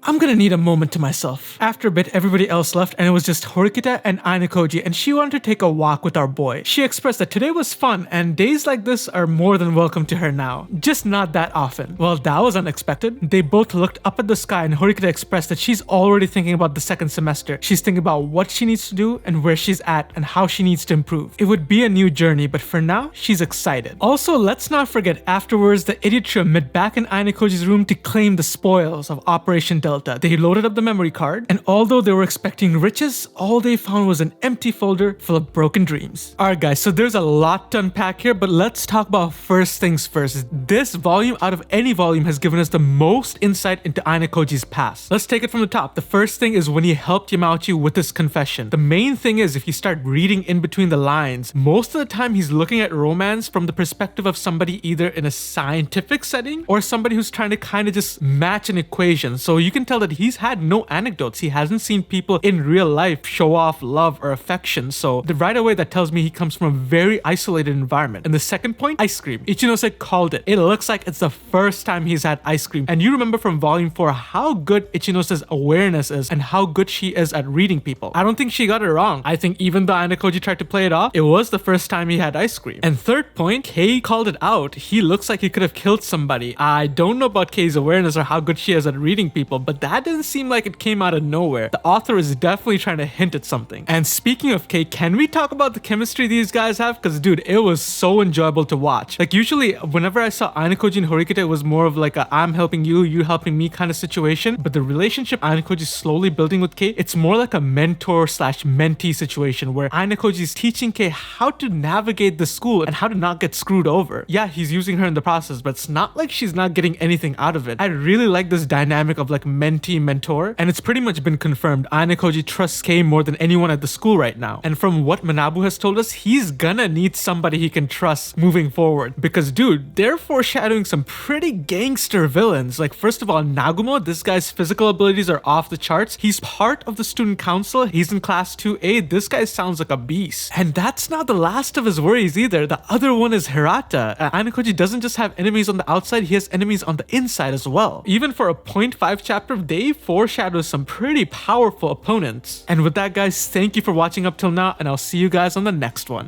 I'm gonna need a moment to myself. After a bit, everybody else left and it was just Horikita and Ayanokoji, and she wanted to take a walk with our boy. She expressed that today was fun and days like this are more than welcome to her now. Just not that often. Well, that was unexpected. They both looked up at the sky and Horikita expressed that she's already thinking about the second semester. She's thinking about what she needs to do and where she's at and how she needs to improve. It would be a new journey, but for now, she's excited. Also, let's not forget, afterwards, the idiot trio met back in Ayanokoji's room to claim the spoils of Operation Delta. They loaded up the memory card, and although they were expecting riches, all they found was an empty folder full of broken dreams. Alright guys, so there's a lot to unpack here, but let's talk about first things first. This volume, out of any volume, has given us the most insight into Ayanokoji's past. Let's take it from the top. The first thing is when he helped Yamauchi with his confession. The main thing is, if you start reading in between the lines, most of the time he's looking at romance from the perspective of somebody either in a scientific setting or somebody who's trying to kind of just match an equation. So you can tell that he's had no anecdotes. He hasn't seen people in real life show off love or affection. So right away that tells me he comes from a very isolated environment. And the second point, ice cream. Ichinose called it. It looks like it's the first time he's had ice cream. And you remember from volume 4 how good Ichinose's awareness is and how good she is at reading people. I don't think she got it wrong. I think even though Ayanokoji tried to play it off, it was the first time he had ice cream. And third point, Kei called it out. He looks like he could have killed somebody. I don't know about Kei's awareness or how good she is at reading people, but that didn't seem like it came out of nowhere. The author is definitely trying to hint at something. And speaking of Kei, can we talk about the chemistry these guys have? Because dude, it was so enjoyable to watch. Like, usually whenever I saw Ayanokoji and Horikita, it was more of like a I'm helping you, you helping me kind of situation. But the relationship Ayanokoji is slowly building with Kei, it's more like a mentor slash mentee situation where Ayanokoji is teaching Kei how to navigate the school and how to not get screwed over. Yeah, he's using her in the process, but it's not like she's not getting anything out of it. I really like this dynamic of like mentee mentor, and it's pretty much been confirmed. Ayanokoji trusts Kei more than anyone at the school right now. And from what Manabu has told us, he's gonna need somebody he can trust moving forward. Because dude, they're foreshadowing some pretty gangster villains. Like, first of all, Nagumo, this guy's physical abilities are off the charts. He's part of the student council. He's in class 2A. This guy sounds like a beast. And that's not the last of his worries either. The other one is Hirata. Ayanokoji doesn't just have enemies on the outside, he has enemies on the inside as well. Even for a 0.5 chapter chapter of Day foreshadows some pretty powerful opponents. And with that guys, thank you for watching up till now, and I'll see you guys on the next one.